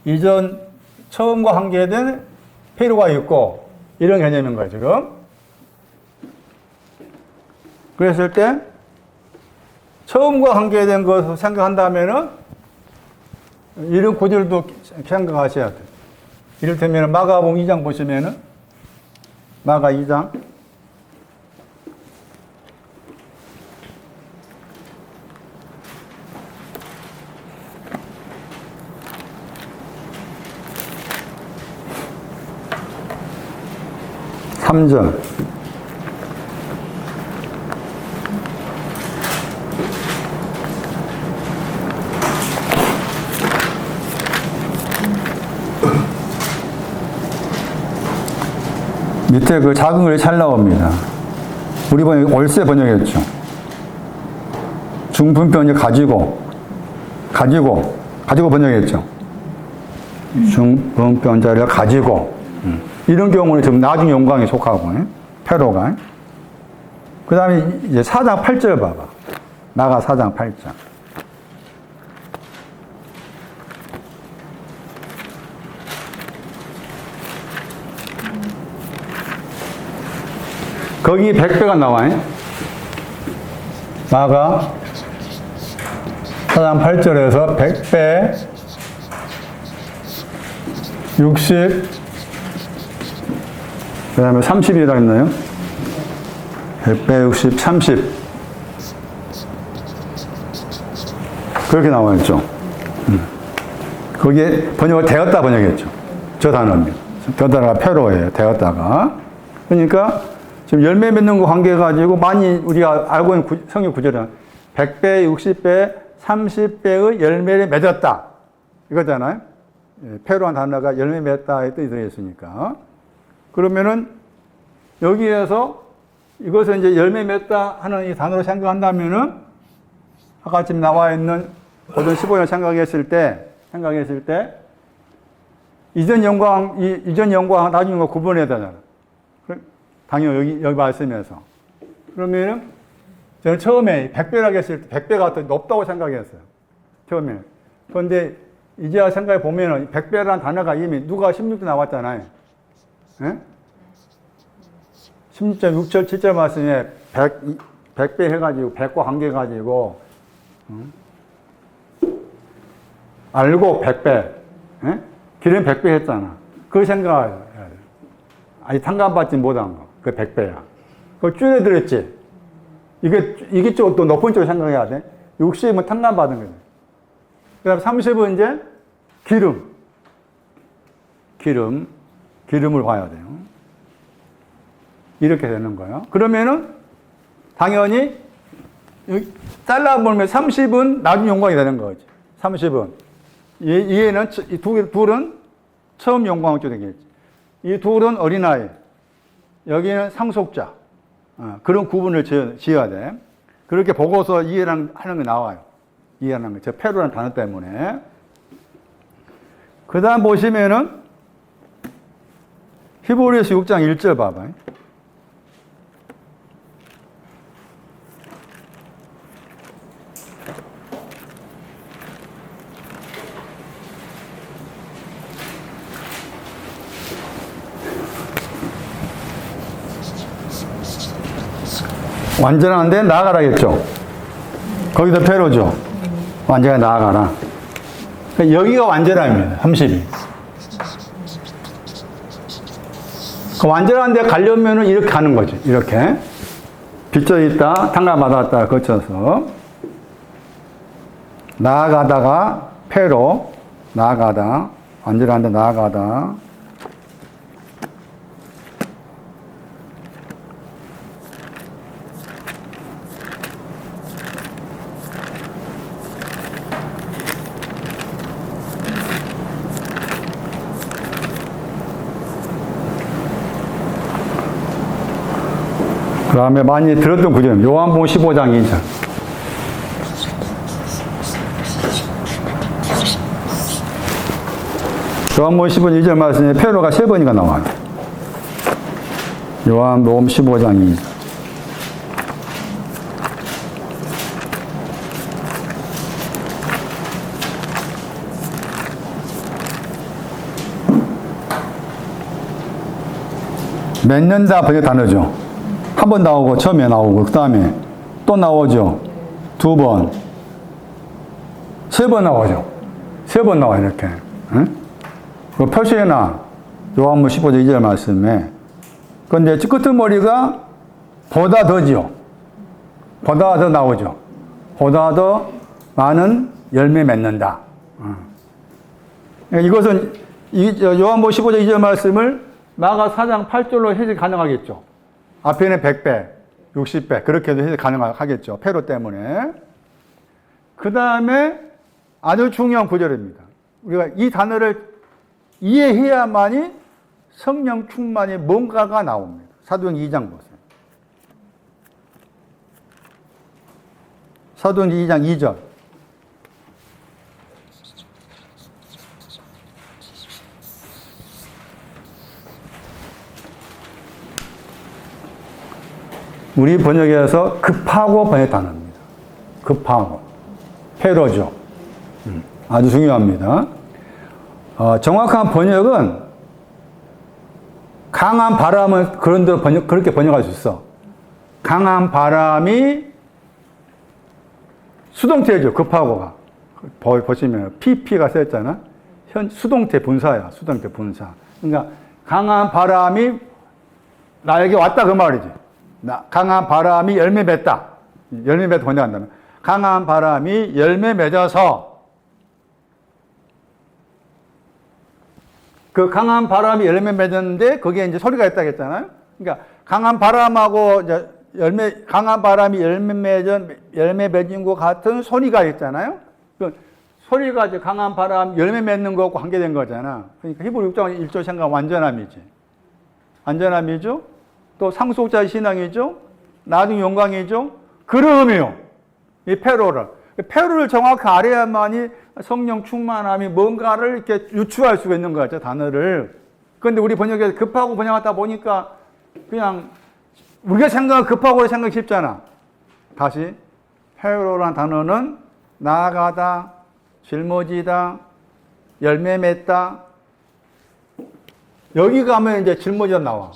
Speaker 1: 이전 처음과 관계된 페로가 있고 이런 개념인 거예요 지금. 그랬을 때 처음과 관계된 것을 생각한다면은 이런 구절도 생각하셔야 돼요. 이를테면 마가복음 2장 보시면은 마가 2장 3절 밑에 그 작은 글이 잘 나옵니다. 우리 번역 월세 번역했죠. 중분편이 가지고 번역했죠. 중분편자를 가지고 이런 경우는 지금 나중 영광에 속하고 페로가. 그 다음에 이제 4장 8절 봐봐. 나가 4장 8절. 거기 100배가 나와. 나가 4장 8절에서 100배, 60, 그 다음에 30이라고 했나요? 100배, 60, 30. 그렇게 나와 있죠. 거기에 번역을 되었다 번역했죠. 저 단어입니다. 저 단어가 페로예요. 되었다가. 그러니까 지금 열매 맺는 거 관계 가지고 많이 우리가 알고 있는 성경 구절은 100배, 60배, 30배의 열매를 맺었다. 이거잖아요. 페로한 단어가 열매 맺었다의 뜻이 들어있으니까. 그러면은 여기에서 이것을 이제 열매 맺다 하는 이 단어로 생각한다면은 아까 지금 나와 있는 고전 15년 생각했을 때 이전 영광, 나중 영광 구분해야 되잖아. 당연히 여기 말씀에서. 그러면은 저는 처음에 100배라고 했을 때 100배가 더 높다고 생각했어요. 처음에. 그런데 이제야 생각해 보면은 100배라는 단어가 이미 누가 16절 나왔잖아요. 예? 16절, 6절, 7절 말씀에 100배 해가지고 100과 관계가지고 알고 100배 예? 길은 100배 했잖아. 그걸 생각해야 돼. 아니 상관받지 못한 거. 그 100배야. 그걸 줄여드렸지. 이게 또 높은 쪽으로 생각해야 돼. 60은 탕감받은 거예요. 그 다음 30은 이제 기름을 봐야 돼요. 이렇게 되는 거예요. 그러면은 당연히 잘라보면 30은 나중 용광이 되는 거지. 30은. 얘는, 이 둘은 처음 용광으로 되겠지. 이 둘은 어린아이. 여기는 상속자. 그런 구분을 지어야 돼. 그렇게 보고서 이해하는 게 나와요. 이해하는 거. 저 페루라는 단어 때문에. 그 다음 보시면은 히브리서 6장 1절 봐봐요. 완전한데 나아가라겠죠. 거기도 페로죠. 완전히 나아가라. 여기가 완전함입니다. 30이. 그 완전한 데 가려면은 이렇게 가는 거지. 이렇게. 빚져 있다, 탕감받았다, 거쳐서. 나아가다가, 페로, 나아가다, 완전한 데 나아가다. 그 다음에 많이 들었던 구절입니다. 요한복음 15장 2절. 요한복음 15장 2절 말씀에 페로가 3번이가 나와요. 요한복음 15장 2절. 맺는다 번역 단어죠. 한 번 나오고 처음에 나오고 그 다음에 또 나오죠. 2번, 3번 나오죠. 3번 나와요. 이렇게. 응? 그 표시해놔. 요한복음 15장 2절 말씀에. 그런데 끄트머리가 보다 더지요. 보다 더 나오죠. 보다 더 많은 열매 맺는다. 이것은 요한복음 15장 2절 말씀을 마가 4장 8절로 해석이 가능하겠죠. 앞에는 100배, 60배, 그렇게도 해석이 가능하겠죠. 페로 때문에. 그 다음에 아주 중요한 구절입니다. 우리가 이 단어를 이해해야만이 성령 충만이 뭔가가 나옵니다. 사도행전 2장 보세요. 사도행전 2장 2절. 우리 번역에서 급하고 번역 단어입니다. 급하고. 페로죠. 아주 중요합니다. 정확한 번역은 강한 바람은 그런 대로 그렇게 번역할 수 있어. 강한 바람이 수동태죠. 급하고가. 보시면 PP가 써있잖아. 수동태 분사야. 수동태 분사. 그러니까 강한 바람이 나에게 왔다 그 말이지. 강한 바람이 열매 맺다. 열매 맺다 번역한다면. 강한 바람이 열매 맺어서 그 강한 바람이 열매 맺었는데 거기에 이제 소리가 있다고 했잖아요. 그러니까 강한 바람하고 이제 강한 바람이 열매 맺은 것 같은 소리가 있잖아요. 그 소리가 이제 강한 바람 열매 맺는 것과 관계된 거잖아. 그러니까 히브리 6장 1절 생각 완전함이지. 완전함이죠. 또 상속자의 신앙이죠. 나중 영광이죠. 그러함이요. 이 페로를 정확히 알아야만이 성령 충만함이 뭔가를 이렇게 유추할 수가 있는 거죠. 단어를. 그런데 우리 번역에서 급하고 번역하다 보니까 그냥 우리가 생각한 급하고 생각이 쉽잖아. 다시 페로라는 단어는 나아가다, 짊어지다, 열매 맺다. 여기 가면 이제 짊어지다 나와.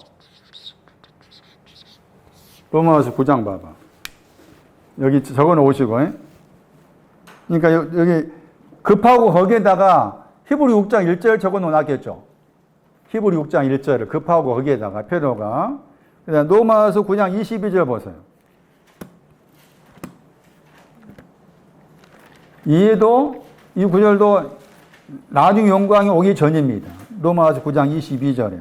Speaker 1: 로마서 9장 봐봐. 여기 적어 놓으시고. 그러니까 여기 급하고 거기에다가 히브리 6장 1절 적어 놓았겠죠. 히브리 6장 1절을 급하고 거기에다가 페로가 로마서 9장 22절 보세요. 이에도 이 구절도 나중 영광이 오기 전입니다. 로마서 9장 22절에.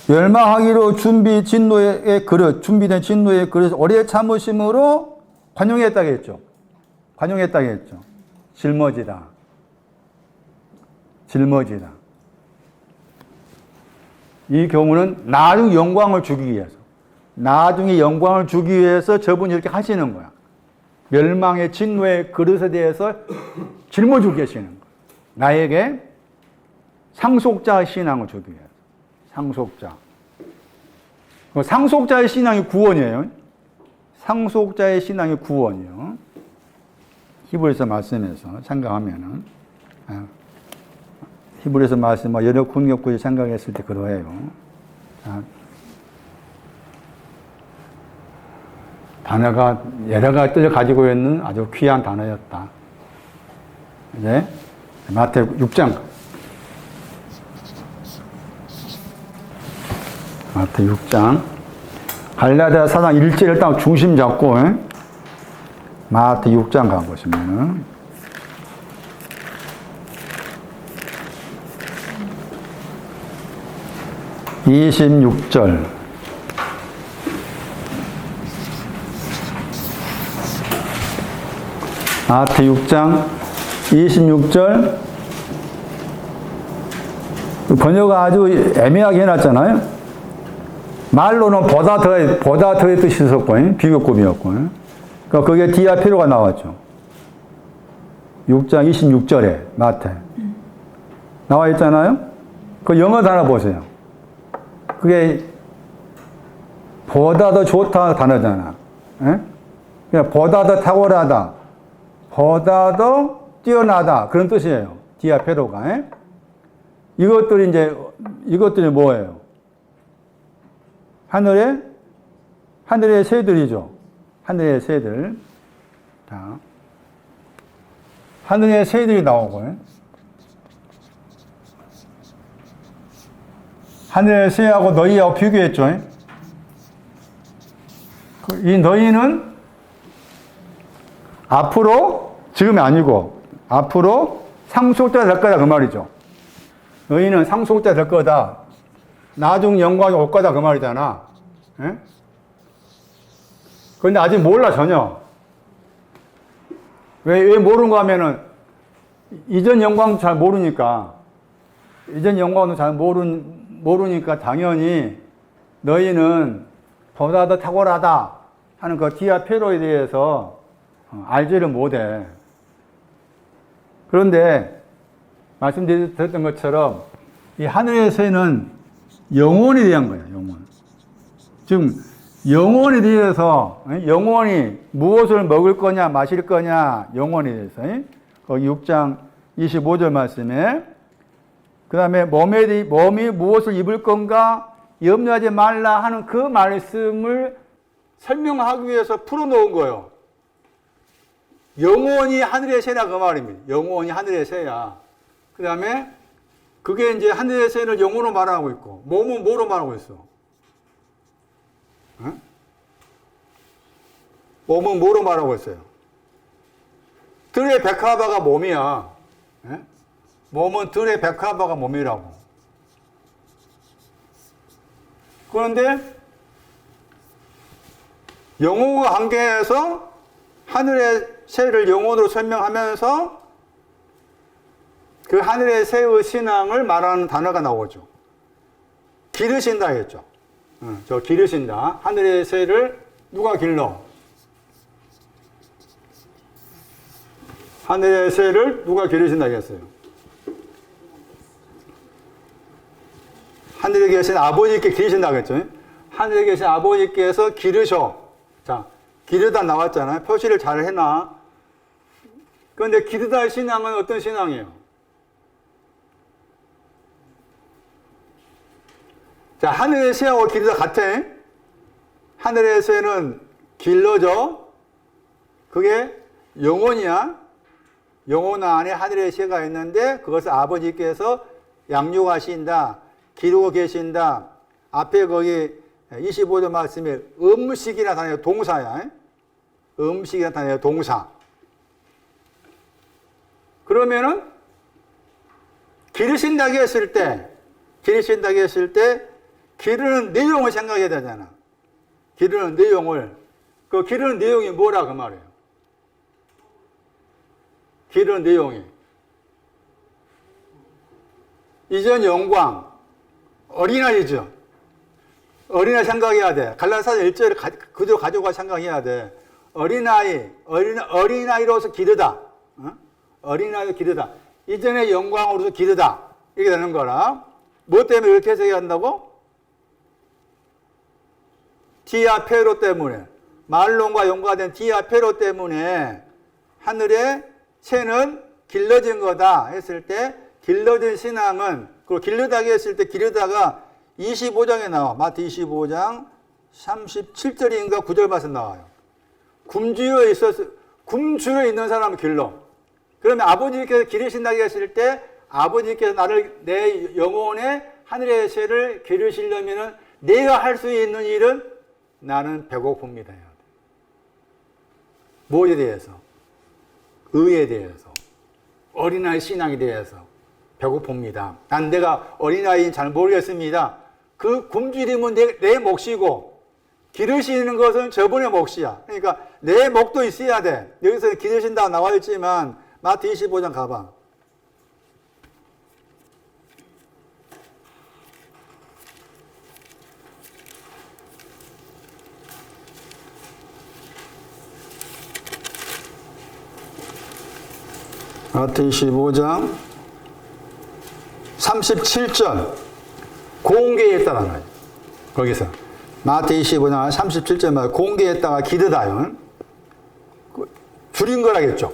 Speaker 1: 멸망하기로 준비된 진노의 그릇 오래 참으심으로 관용했다고 했죠. 관용했다고 했죠. 짊어지다. 이 경우는 나중 영광을 주기 위해서. 나중에 영광을 주기 위해서 저분이 이렇게 하시는 거야. 멸망의 진노의 그릇에 대해서 짊어지고 계시는 거야. 나에게 상속자 신앙을 주기 위해서. 상속자. 상속자의 신앙이 구원이에요. 상속자의 신앙이 구원이요. 히브리서 말씀에서 생각하면은, 히브리서 말씀, 여러 군역구에 생각했을 때 그러해요. 단어가 여러 가지를 가지고 있는 아주 귀한 단어였다. 이제 마태복음 6장. 마태복음 6장. 갈라디아 4장 1절 일단 중심 잡고 마태복음 6장 가보시면은 (26절) 마태복음 6장 26절 번역을 아주 애매하게 해놨잖아요. 말로는 보다 더의 뜻이 있었고 비교급이었고 그러니까 그게 디아페로가 나왔죠. 6장 26절에 마태 나와 있잖아요. 그 영어 단어 보세요. 그게 보다 더 좋다 단어잖아. 그냥 보다 더 탁월하다, 보다 더 뛰어나다 그런 뜻이에요. 디아페로가. 이것들이 뭐예요? 하늘의 새들이죠. 하늘의 새들. 자, 하늘의 새들이 나오고, 하늘의 새하고 너희하고 비교했죠. 이 너희는 앞으로, 지금이 아니고, 앞으로 상속자 될 거다, 그 말이죠. 너희는 상속자 될 거다. 나중 영광이 올 거다, 그 말이잖아. 그런데 아직 몰라, 전혀. 왜 모르는가 하면은, 이전 영광도 잘 모르니까, 모르니까 당연히 너희는 보다 더 탁월하다 하는 그 디아페로에 대해서 알지를 못해. 그런데, 말씀드렸던 것처럼, 이 하늘의 새는 영혼에 대한 거예요, 영혼. 지금, 영혼에 대해서, 영혼이 무엇을 먹을 거냐, 마실 거냐, 영혼에 대해서, 거기 6장 25절 말씀에, 그 다음에 몸이 무엇을 입을 건가, 염려하지 말라 하는 그 말씀을 설명하기 위해서 풀어놓은 거예요. 영혼이 하늘의 새라 그 말입니다. 영혼이 하늘의 새야. 그 다음에, 그게 이제 하늘의 새를 영혼으로 말하고 있고, 몸은 뭐로 말하고 있어? 몸은 뭐로 말하고 있어요? 들의 백합화가 몸이야. 몸은 들의 백합화가 몸이라고. 그런데 영혼과 관계해서 하늘의 새를 영혼으로 설명하면서 그 하늘의 새의 신앙을 말하는 단어가 나오죠. 기르신다 했죠. 저 기르신다. 하늘의 새를 누가 길러? 하늘의 새를 누가 기르신다 했어요? 하늘에 계신 아버지께 기르신다고 했죠. 하늘에 계신 아버지께서 기르셔. 자, 기르다 나왔잖아요. 표시를 잘 해놔. 그런데 기르다의 신앙은 어떤 신앙이에요? 자, 하늘의 새하고 기르다 같아. 하늘의 새는 길러져. 그게 영혼이야. 영혼 안에 하늘의 새가 있는데 그것을 아버지께서 양육하신다, 기르고 계신다. 앞에 거기 25절 말씀에 음식이라 단어가 동사야. 음식이라 단어가 동사. 그러면은 기르신다고 했을 때 기르는 내용을 생각해야 되잖아. 기르는 내용을. 그 기르는 내용이 뭐라 그 말이에요. 기르는 내용이. 이전 영광. 어린아이죠. 어린아이 생각해야 돼. 갈라디아서 1절을 그대로 가져가 생각해야 돼. 어린아이로서 기르다. 어린아이로 기르다. 이전의 영광으로서 기르다. 이렇게 되는 거라. 뭐 때문에 이렇게 해석해야 한다고? 디아페로 때문에. 말론과 연관된 디아페로 때문에 하늘의 새는 길러진 거다 했을 때 길러진 신앙은 그리고 길르다게 했을 때 기르다가 25장에 나와. 마태 25장 37절인가 9절 말씀 나와요. 굶주려 있는 사람을 길러. 그러면 아버지께서 기르신다고 했을 때 아버지께서 나를 내 영혼의 하늘의 새를 기르시려면 내가 할 수 있는 일은 나는 배고픕니다. 뭐에 대해서? 의에 대해서. 어린아이 신앙에 대해서. 배고픕니다. 난 내가 어린아이인 잘 모르겠습니다. 그 굶주림은 내 몫이고 기르시는 것은 저분의 몫이야. 그러니까 내 몫도 있어야 돼. 여기서 기르신다고 나와 있지만 마태 25장 가봐. 마태 25장 37절 공개했다가 나요. 거기서 마태 25장 37절마다 공개했다가 기르다요. 줄인 거라겠죠.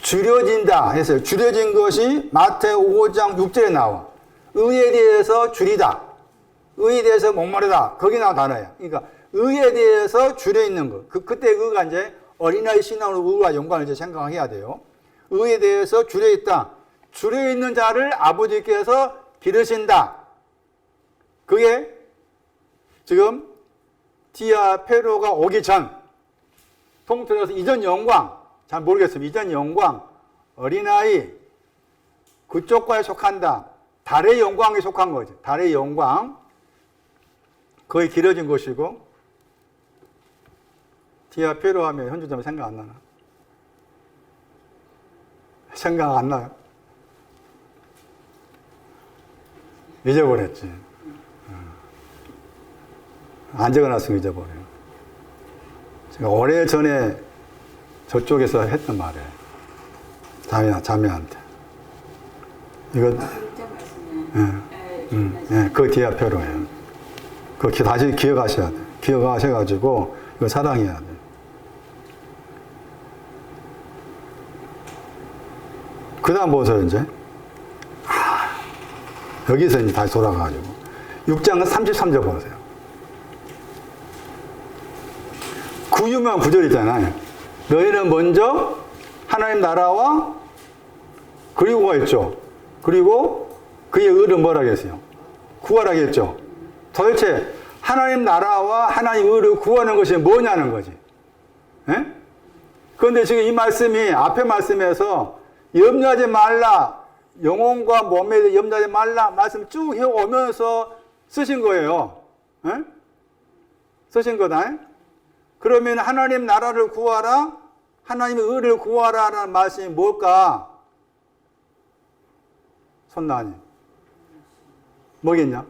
Speaker 1: 줄여진다 했어요. 줄여진 것이 마태 5장 6절에 나와. 의에 대해서 줄이다. 의에 대해서 목마르다. 거기 나온 단어예요. 그러니까 의에 대해서 줄여 있는 것. 그때 의가 이제 어린아이 신앙으로 의와 연관을 이제 생각해야 돼요. 의에 대해서 줄여 있다. 줄여 있는 자를 아버지께서 기르신다. 그게 지금 디아페로가 오기 전, 통틀어서 이전 영광, 잘 모르겠습니다. 이전 영광, 어린아이, 그쪽과에 속한다. 달의 영광에 속한 거죠. 달의 영광, 거의 길어진 것이고, 디아페로 하면 현주점 생각 안 나나? 생각 안 나요? 잊어버렸지. 안 적어놨으면 잊어버려요. 제가 오래전에 저쪽에서 했던 말이에요. 자매한테. 이거, 그 디아페로예요. 그거 다시 기억하셔야 돼. 기억하셔가지고, 이거 사랑해야 돼. 그 다음 보세요, 이제. 여기서 이제 다시 돌아가가지고. 6장 33절 보세요. 그 유명한 구절 있잖아요. 너희는 먼저 하나님 나라와 그리고가 있죠. 그리고 그의 의를 뭐라 하겠어요? 구하라 하겠죠. 도대체 하나님 나라와 하나님 의를 구하는 것이 뭐냐는 거지. 예? 그런데 지금 이 말씀이 앞에 말씀에서 염려하지 말라. 영혼과 몸에 대해 염려하지 말라. 말씀 쭉 해오면서 쓰신 거예요. 예? 쓰신 거다. 그러면 하나님 나라를 구하라. 하나님의 의를 구하라. 라는 말씀이 뭘까? 손나니. 뭐겠냐?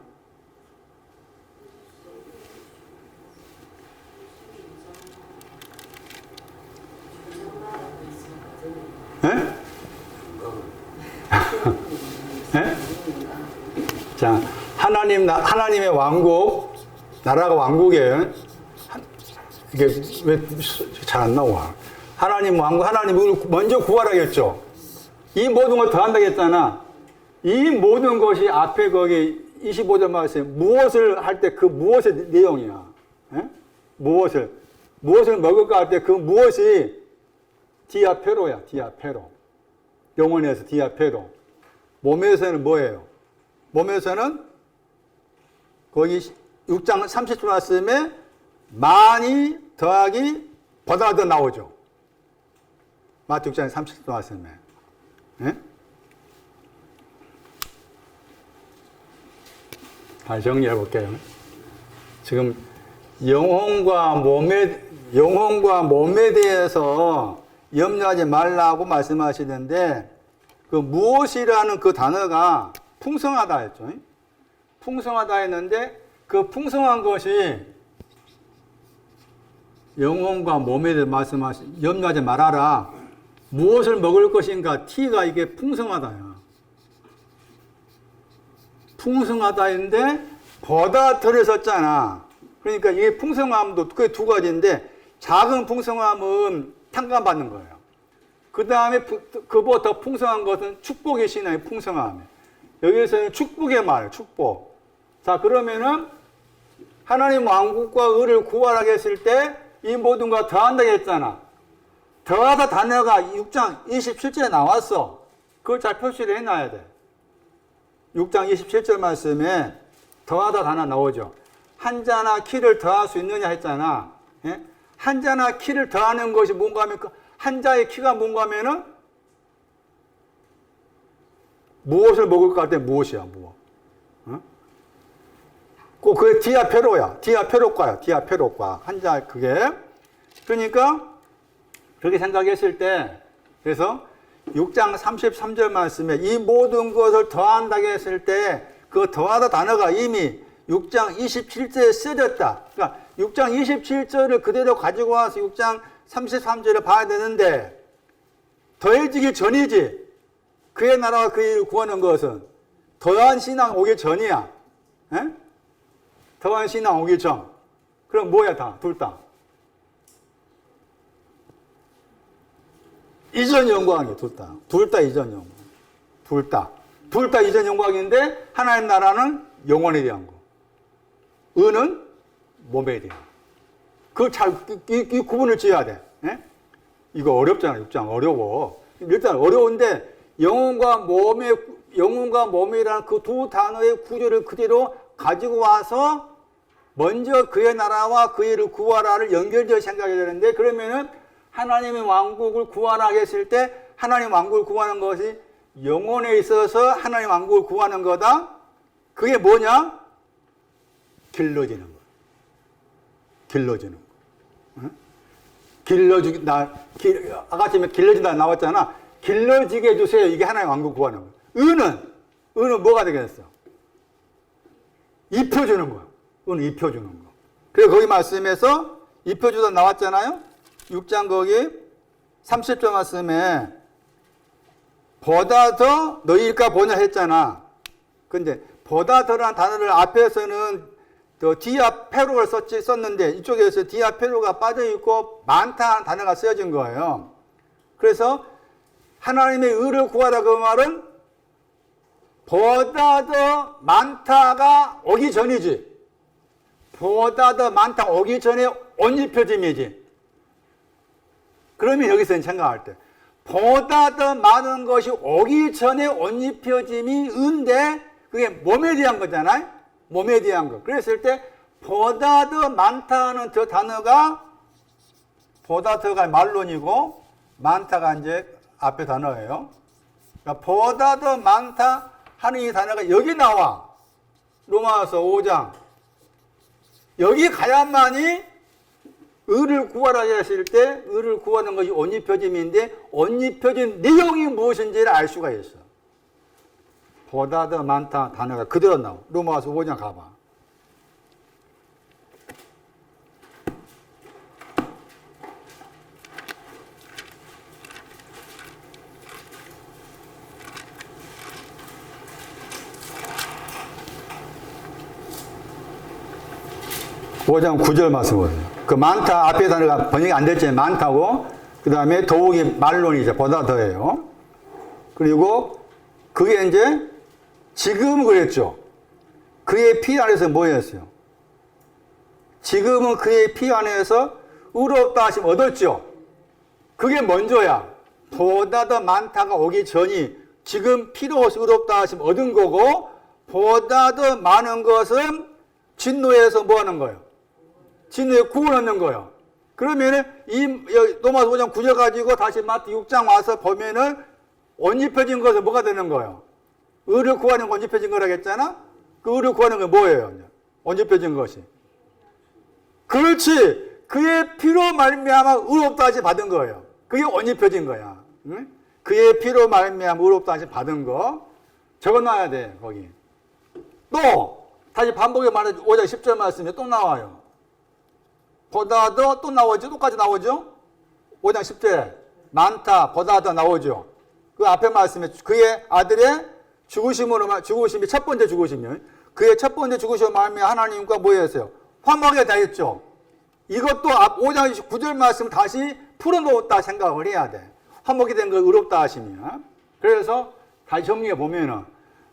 Speaker 1: 예? 예? 자, 하나님의 왕국, 나라가 왕국이에요. 이게 왜 잘 안 나와? 하나님 왕국, 하나님을 먼저 구하라겠죠. 이 모든 걸 더 한다겠잖아. 이 모든 것이 앞에 거기 25절 말씀, 무엇을 할 때 그 무엇의 내용이야. 예? 무엇을 먹을까 할 때 그 무엇이 디아페로야, 디아페로. 영혼에서 디아페로. 몸에서는 뭐예요? 몸에서는 거기 6장 30절 말씀에 많이 더하기 보다 더 나오죠. 마태 6장 30절 말씀에. 네? 다시 정리해 볼게요. 지금 영혼과 몸에 대해서 염려하지 말라고 말씀하시는데, 그 무엇이라는 그 단어가 풍성하다 했죠. 풍성하다 했는데, 그 풍성한 것이 영혼과 몸에 대해서 말씀하신, 염려하지 말아라. 무엇을 먹을 것인가? T가 이게 풍성하다야. 풍성하다 했는데, 보다 덜을 썼잖아. 그러니까 이게 풍성함도 그게 두 가지인데, 작은 풍성함은 탕감받는 거예요. 그 다음에 그보다 더 풍성한 것은 축복의 신앙의 풍성함. 여기에서는 축복의 말, 축복. 자, 그러면은 하나님 왕국과 의를 구하라고 했을 때 이 모든 거 더한다고 했잖아. 더하다 단어가 6장 27절에 나왔어. 그걸 잘 표시를 해놔야 돼. 6장 27절 말씀에 더하다 단어 나오죠. 한자나 키를 더할 수 있느냐 했잖아. 예? 한자나 키를 더하는 것이 뭔가 하면 한자의 키가 뭔가 하면은 무엇을 먹을까 할 때 무엇이야, 무엇. 어? 꼭 그게 디아페로야. 디아페로과야. 디아페로과. 한자 그게. 그러니까 그렇게 생각했을 때, 그래서 6장 33절 말씀에 이 모든 것을 더한다고 했을 때 그 더하다 단어가 이미 6장 27절에 쓰여졌다. 그러니까 6장 27절을 그대로 가지고 와서 6장 33절을 봐야 되는데, 더해지기 전이지. 그의 나라와 그의 일을 구하는 것은 더한 신앙 오기 전이야. 에? 더한 신앙 오기 전. 그럼 뭐야 다? 둘 다. 이전 영광이에요. 둘 다. 둘 다 이전 영광. 둘 다. 둘 다 이전 영광인데 하나님 나라는 영혼에 대한 거. 의는 몸에 대한 거. 그걸 잘, 이 구분을 지어야 돼. 에? 이거 어렵잖아. 6장 어려워. 일단 어려운데 영혼과 몸이라는 그 두 단어의 구조를 그대로 가지고 와서 먼저 그의 나라와 그의 일을 구하라를 연결지어 생각해야 되는데, 그러면은 하나님의 왕국을 구하라 했을 때 하나님 왕국을 구하는 것이 영혼에 있어서 하나님 왕국을 구하는 거다. 그게 뭐냐? 길러지는 거. 길러지는 거. 응? 아까 아침에 길러진다 나왔잖아. 길러지게 해주세요. 이게 하나님 왕국 구하는 거야. 의는 뭐가 되겠어? 입혀주는 거야. 의는 입혀주는 거. 그래서 거기 말씀에서 입혀주다 나왔잖아요. 6장 거기 30절 말씀에 보다 더 너희일까 보냐 했잖아. 근데 보다 더라는 단어를 앞에서는 디아페로를 썼는데 이쪽에서 디아페로가 빠져있고 많다는 단어가 쓰여진 거예요. 그래서 하나님의 의를 구하라 그 말은 보다 더 많다가 오기 전이지. 보다 더 많다 오기 전에 옷 입혀짐이지. 그러면 여기서 생각할 때 보다 더 많은 것이 오기 전에 옷 입혀짐이 은데 그게 몸에 대한 거잖아요. 몸에 대한 거. 그랬을 때 보다 더 많다는 저 단어가 보다 더가 말론이고 많다가 이제 앞에 단어예요. 그러니까 보다 더 많다 하는 이 단어가 여기 나와. 로마서 5장. 여기 가야만이 의를 구하라 했을 때 의를 구하는 것이 옷 입혀짐인데 옷 입혀진 내용이 무엇인지를 알 수가 있어. 보다 더 많다 단어가 그대로 나와. 로마서 5장 가봐. 오 장 9절 말씀 보세요. 그 많다 앞에 단어가 번역이 안 됐지. 많다고. 그 다음에 더욱이 말론이죠. 보다 더해요. 그리고 그게 이제 지금은 그랬죠. 그의 피 안에서 뭐였어요? 지금은 그의 피 안에서 의롭다 하심 얻었죠. 그게 먼저야. 보다 더 많다가 오기 전이
Speaker 2: 지금 필요 없이 의롭다 하시면 얻은 거고, 보다 더 많은 것은 진노에서 뭐 하는 거예요? 진노에 구원 얻는 거예요. 그러면은 이 로마서 5장 9절 가지고 다시 마태 6장 와서 보면은 언입혀진 것은 뭐가 되는 거예요? 의를 구하는 거 언입혀진 거라고 했잖아? 그 의를 구하는 건 뭐예요? 언입혀진 것이. 그렇지. 그의 피로 말미암아 의롭다 하시 받은 거예요. 그게 언입혀진 거야. 응? 그의 피로 말미암아 의롭다 하시 받은 거 적어놔야 돼. 거기. 또 다시 반복해 말해 5장 10절 말씀에 또 나와요. 보다 더 또 나오죠. 똑같이 나오죠. 5장 10절에 많다 보다 더 나오죠. 그 앞에 말씀에 그의 아들의 죽으심이 첫 번째 죽으시면 그의 첫 번째 죽으심을 말미암아 하나님과 뭐 했어요? 화목하게 되었죠. 이것도 앞 5장 9절 말씀 다시 풀어놓았다 생각을 해야 돼. 화목이 된 걸 의롭다 하시면. 그래서 다시 정리해 보면은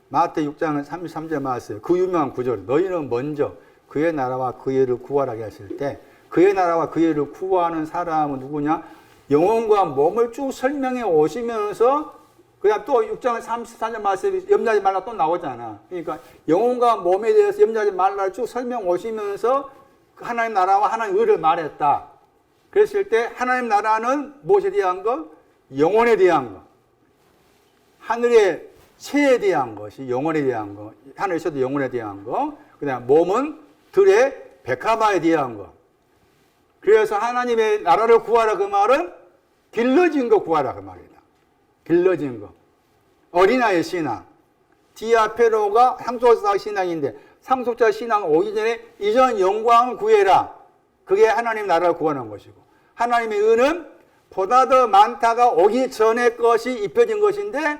Speaker 2: 마태 6장 33절 말씀 그 유명한 구절 너희는 먼저 그의 나라와 그의 의를 구하라고 했을 때 그의 나라와 그의 의를 구하는 사람은 누구냐? 영혼과 몸을 쭉 설명해 오시면서 그냥 또 6장 34절 말씀이 염려하지 말라 또 나오잖아. 그러니까 영혼과 몸에 대해서 염려하지 말라를 쭉 설명 오시면서 하나님 나라와 하나님 의를 말했다. 그랬을 때 하나님 나라는 무엇에 대한 것? 영혼에 대한 것. 하늘의 새에 대한 것이 영혼에 대한 것. 하늘의 새도 영혼에 대한 것. 그 다음에 몸은 들의 백합화에 대한 것. 그래서 하나님의 나라를 구하라 그 말은 길러진 거 구하라 그 말이다. 길러진 거. 어린아이의 신앙. 디아페로가 상속자 신앙인데 상속자 신앙 오기 전에 이전 영광을 구해라. 그게 하나님 나라를 구하는 것이고 하나님의 의는 보다 더 많다가 오기 전에 것이 입혀진 것인데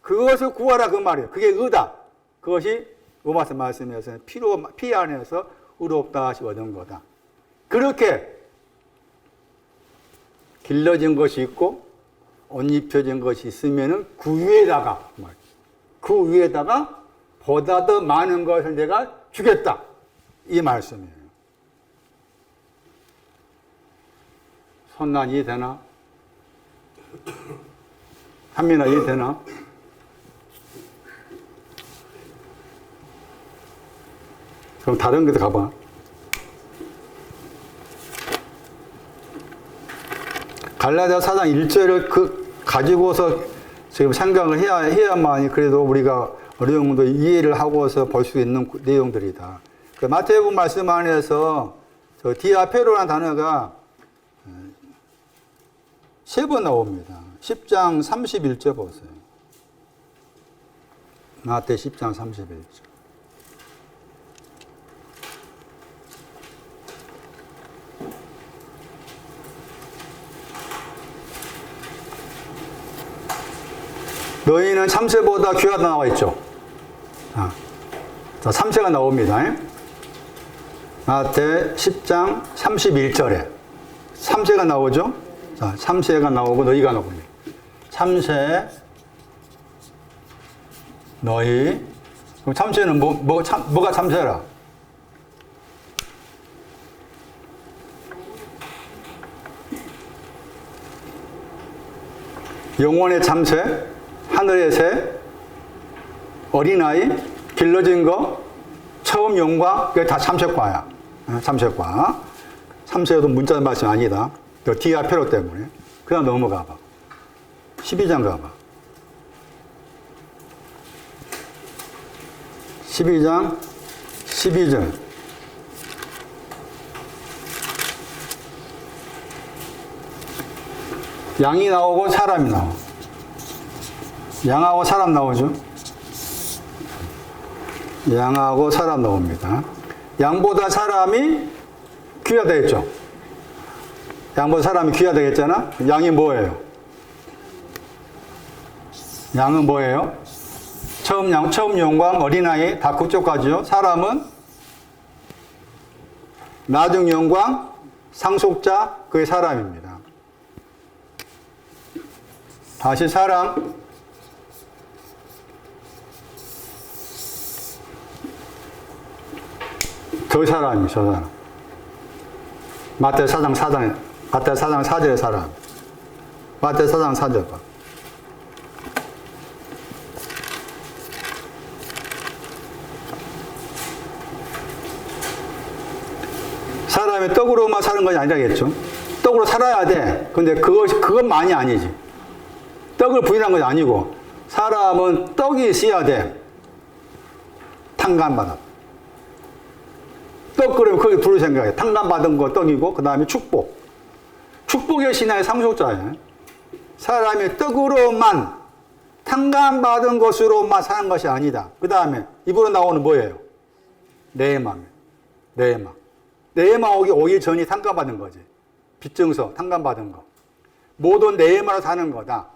Speaker 2: 그것을 구하라 그 말이에요. 그게 의다. 그것이 로마서 말씀에서는 피 안에서 의롭다 하시 얻은 거다. 그렇게 길러진 것이 있고 옷 입혀진 것이 있으면은 그 위에다가 보다 더 많은 것을 내가 주겠다. 이 말씀이에요. 손난 이해되나? 한민아 이해되나? 그럼 다른 데도 가봐. 갈라디아 4장 1절을 가지고서 지금 생각을 해야만 그래도 우리가 어느 정도 이해를 하고서 볼 수 있는 내용들이다. 그 마태복음 말씀 안에서 저 디아페로라는 단어가 3번 나옵니다. 10장 31절 보세요. 마태 10장 31절. 너희는 참새보다 귀하다 나와 있죠. 자, 참새가 나옵니다. 마태 10장 31절에 참새가 나오죠. 자, 참새가 나오고 너희가 나옵니다. 참새, 너희. 그럼 참새는 뭐가 참새라? 영혼의 참새, 하늘의 새, 어린아이, 길러진 거, 처음 영광, 그게 다 참새과야. 참새과. 참새도 문자 말씀 아니다. 디아페로 때문에. 그 다음 넘어가 봐. 12장 가봐. 12장 12절. 양이 나오고 사람이 나와. 양하고 사람 나오죠. 양하고 사람 나옵니다. 양보다 사람이 귀하다 했죠. 양보다 사람이 귀하다 했잖아. 양이 뭐예요? 양은 뭐예요? 처음 영광, 어린아이 다 그쪽까지요. 사람은 나중 영광, 상속자, 그게 사람입니다. 다시 사람. 저 사람이 저 사람. 마태 4장 4절의 사람. 마태 4장 4절 봐. 다음에 떡으로만 사는 것이 아니라겠죠. 떡으로 살아야 돼. 근데 그것만이 아니지. 떡을 부인한 것이 아니고, 사람은 떡이 있어야 돼. 탕감받아. 떡 그러면 거기 둘을 생각해. 탕감받은 거 떡이고, 그 다음에 축복. 축복의 신앙의 상속자예요. 사람이 떡으로만, 탕감받은 것으로만 사는 것이 아니다. 그 다음에 입으로 나오는 뭐예요? 네마입니다. 네마. 네마 오기 전이 탕감받은 거지. 빚증서, 탕감받은 거. 모든 네마로 사는 거다.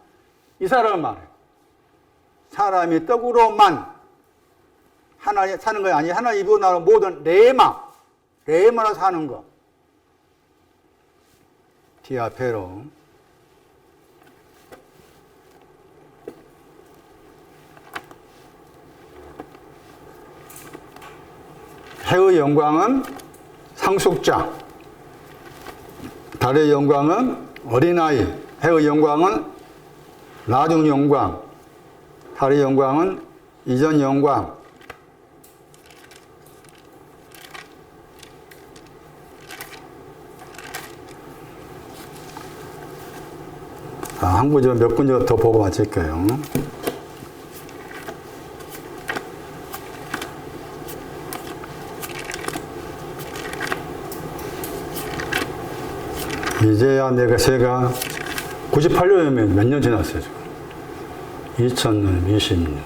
Speaker 2: 이 사람은 말해. 사람이 떡으로만 하나님 사는 것이 아니라 하나님 입으로 나오는 모든 네마로 사는 거. 디아페로. 해의 영광은 상속자, 달의 영광은 어린아이, 해의 영광은 나중 영광, 달의 영광은 이전 영광. 한 구절, 몇 구절 더 보고 마칠게요. 이제야 제가 98년이면 몇 년 지났어요, 지금. 2000년, 20년,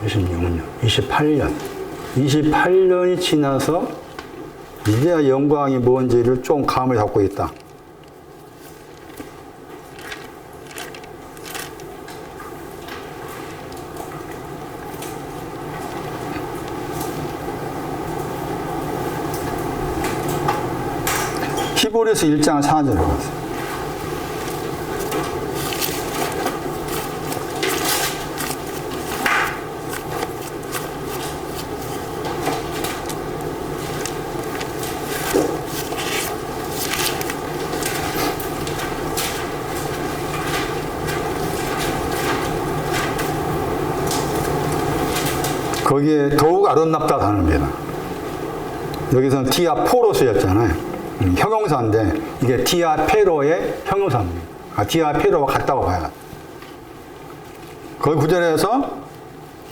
Speaker 2: 26년, 28년. 28년이 지나서 이제야 영광이 뭔지를 좀 감을 잡고 있다. 히브리서 1장 4절에 봤어요. 거기에 더욱 아름답다 하는겁니다. 여기서는 디아포로스였잖아요. 형용사인데 이게 디아페로의 형용사입니다. 디아페로와 같다고 봐야 돼. 그 구절에서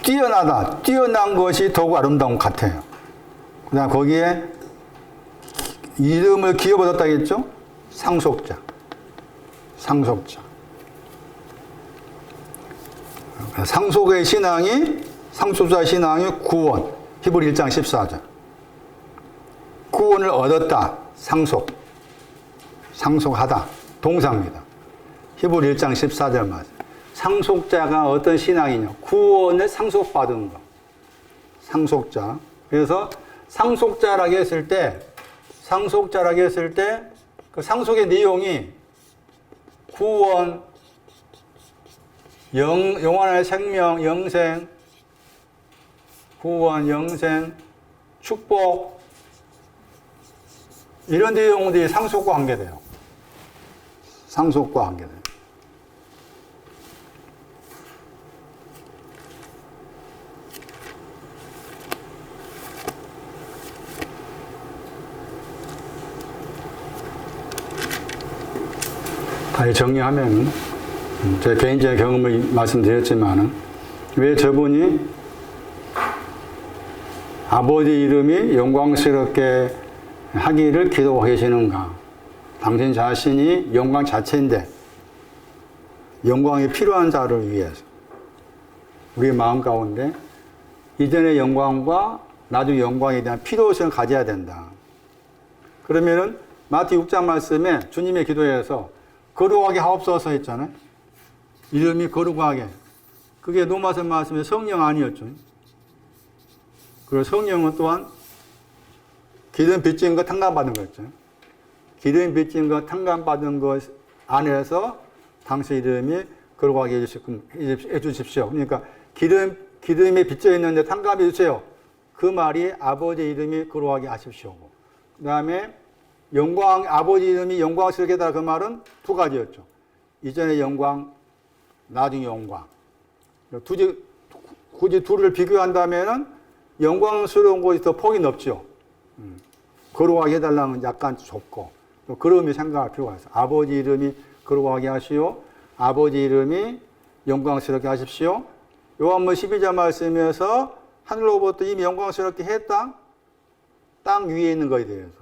Speaker 2: 뛰어나다, 뛰어난 것이 더욱 아름다운 것 같아요. 그 다음 거기에 이름을 기어받았다겠죠? 상속자. 상속의 신앙이, 상속자의 신앙이 구원. 히브리 1장 14절. 구원을 얻었다. 상속하다. 동사입니다. 히브리 1장 14절 맞아요. 상속자가 어떤 신앙이냐? 구원을 상속받은 거. 상속자. 그래서 상속자라고 했을 때, 그 상속의 내용이 구원, 영원한 생명, 영생, 구원, 영생, 축복, 이런 내용들이 상속과 관계돼요. 상속과 관계돼요. 다시 정리하면, 제 개인적인 경험을 말씀드렸지만, 왜 저분이 아버지 이름이 영광스럽게 하기를 기도하고 계시는가? 당신 자신이 영광 자체인데, 영광이 필요한 자를 위해서 우리 마음 가운데 이전의 영광과 나중의 영광에 대한 필요성을 가져야 된다. 그러면은 마태 6장 말씀에 주님의 기도에서 거룩하게 하옵소서 했잖아요. 이름이 거룩하게. 그게 로마서 말씀에 성령 아니었죠. 그리고 성령은 또한 기름 빚진 것 탕감받은 거였죠. 기름 빚진 것 탕감받은 것 안에서 당신 이름이 거룩하게 해주십시오. 그러니까 기름에 빚져 있는데 탕감해 주세요. 그 말이 아버지 이름이 거룩하게 하십시오. 그 다음에 영광, 아버지 이름이 영광스럽게 해달라. 그 말은 두 가지였죠. 이전의 영광, 나중의 영광. 굳이 둘을 비교한다면은 영광스러운 것이 더 폭이 넓죠. 거룩하게 해달라는 건 약간 좁고, 또 그런 생각할 필요가 있어요. 아버지 이름이 거룩하게 하시오. 아버지 이름이 영광스럽게 하십시오. 요한복음 12절 말씀에서 하늘로부터 이미 영광스럽게 했다. 땅 위에 있는 것에 대해서.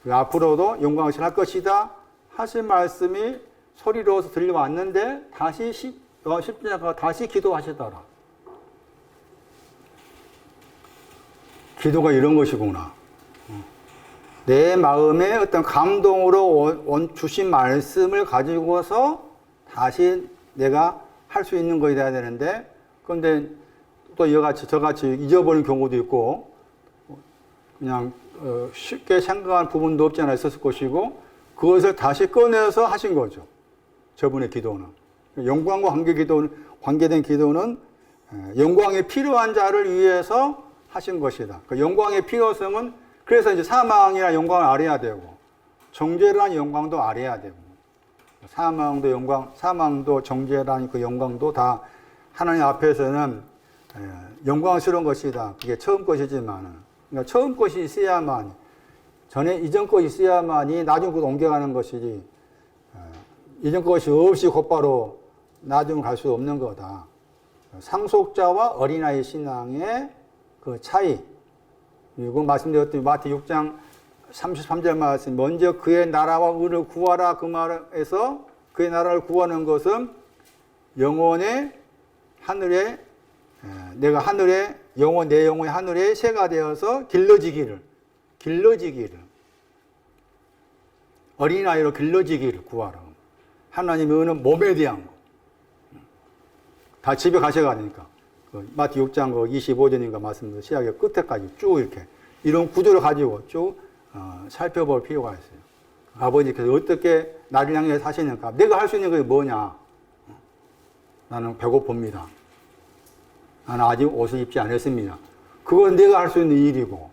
Speaker 2: 앞으로도 영광스럽게 할 것이다. 하신 말씀이 소리로서 들려왔는데 다시 십자가 다시 기도하시더라. 기도가 이런 것이구나. 내 마음에 어떤 감동으로 주신 말씀을 가지고서 다시 내가 할 수 있는 것이 돼야 되는데, 그런데 또 저같이 잊어버린 경우도 있고, 그냥 쉽게 생각한 부분도 없지 않아 있었을 것이고, 그것을 다시 꺼내서 하신 거죠. 저분의 기도는. 영광과 관계된 기도는 영광이 필요한 자를 위해서 하신 것이다. 그 영광의 필요성은 그래서 이제 사망이나 영광을 알아야 되고, 정죄란 영광도 알아야 되고, 사망도 정죄란 그 영광도 다 하나님 앞에서는 영광스러운 것이다. 그게 처음 것이지만은, 그러니까 처음 것이 있어야만, 이전 것이 있어야만이 나중 것 옮겨가는 것이지, 이전 것이 없이 곧바로 나중 갈 수 없는 거다. 상속자와 어린아이 신앙의 그 차이. 그리고 말씀드렸던 마태 6장 33절 말씀, 먼저 그의 나라와 의를 구하라. 그 말에서 그의 나라를 구하는 것은 영혼의 하늘에, 내가 하늘에, 내 영혼이 하늘에 새가 되어서 길러지기를. 어린아이로 길러지기를 구하라. 하나님의 의는 몸에 대한 거. 다 집에 가셔야 되니까. 마태 6장 25절인가 말씀도 시작의 끝에까지 쭉 이렇게 이런 구조를 가지고 쭉 살펴볼 필요가 있어요. 아버지께서 어떻게 나를 향해 사시는가? 내가 할 수 있는 것이 뭐냐? 나는 배고픕니다. 나는 아직 옷을 입지 않았습니다. 그건 내가 할 수 있는 일이고,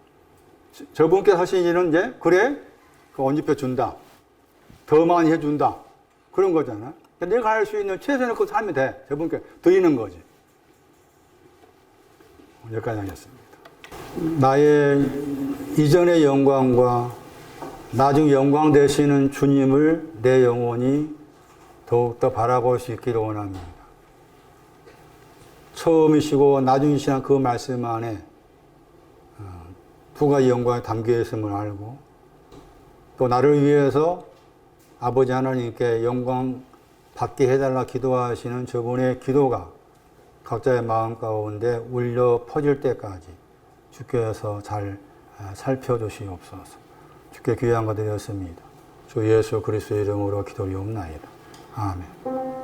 Speaker 2: 저분께서 하신 일은 이제 그래? 옷 입혀준다. 더 많이 해준다. 그런 거잖아. 내가 할 수 있는 최선의 것을 하면 돼. 저분께 드리는 거지. 여기까지 하겠습니다. 나의 이전의 영광과 나중 영광 되시는 주님을 내 영혼이 더욱더 바라볼 수 있기를 원합니다. 처음이시고 나중이시란 그 말씀 안에 두 가지 영광이 담겨 있음을 알고, 또 나를 위해서 아버지 하나님께 영광 받게 해달라 기도하시는 저분의 기도가 각자의 마음 가운데 울려 퍼질 때까지 주께서 잘 살펴주시옵소서. 주께 귀한 거 드렸습니다. 주 예수 그리스도의 이름으로 기도리옵나이다. 아멘.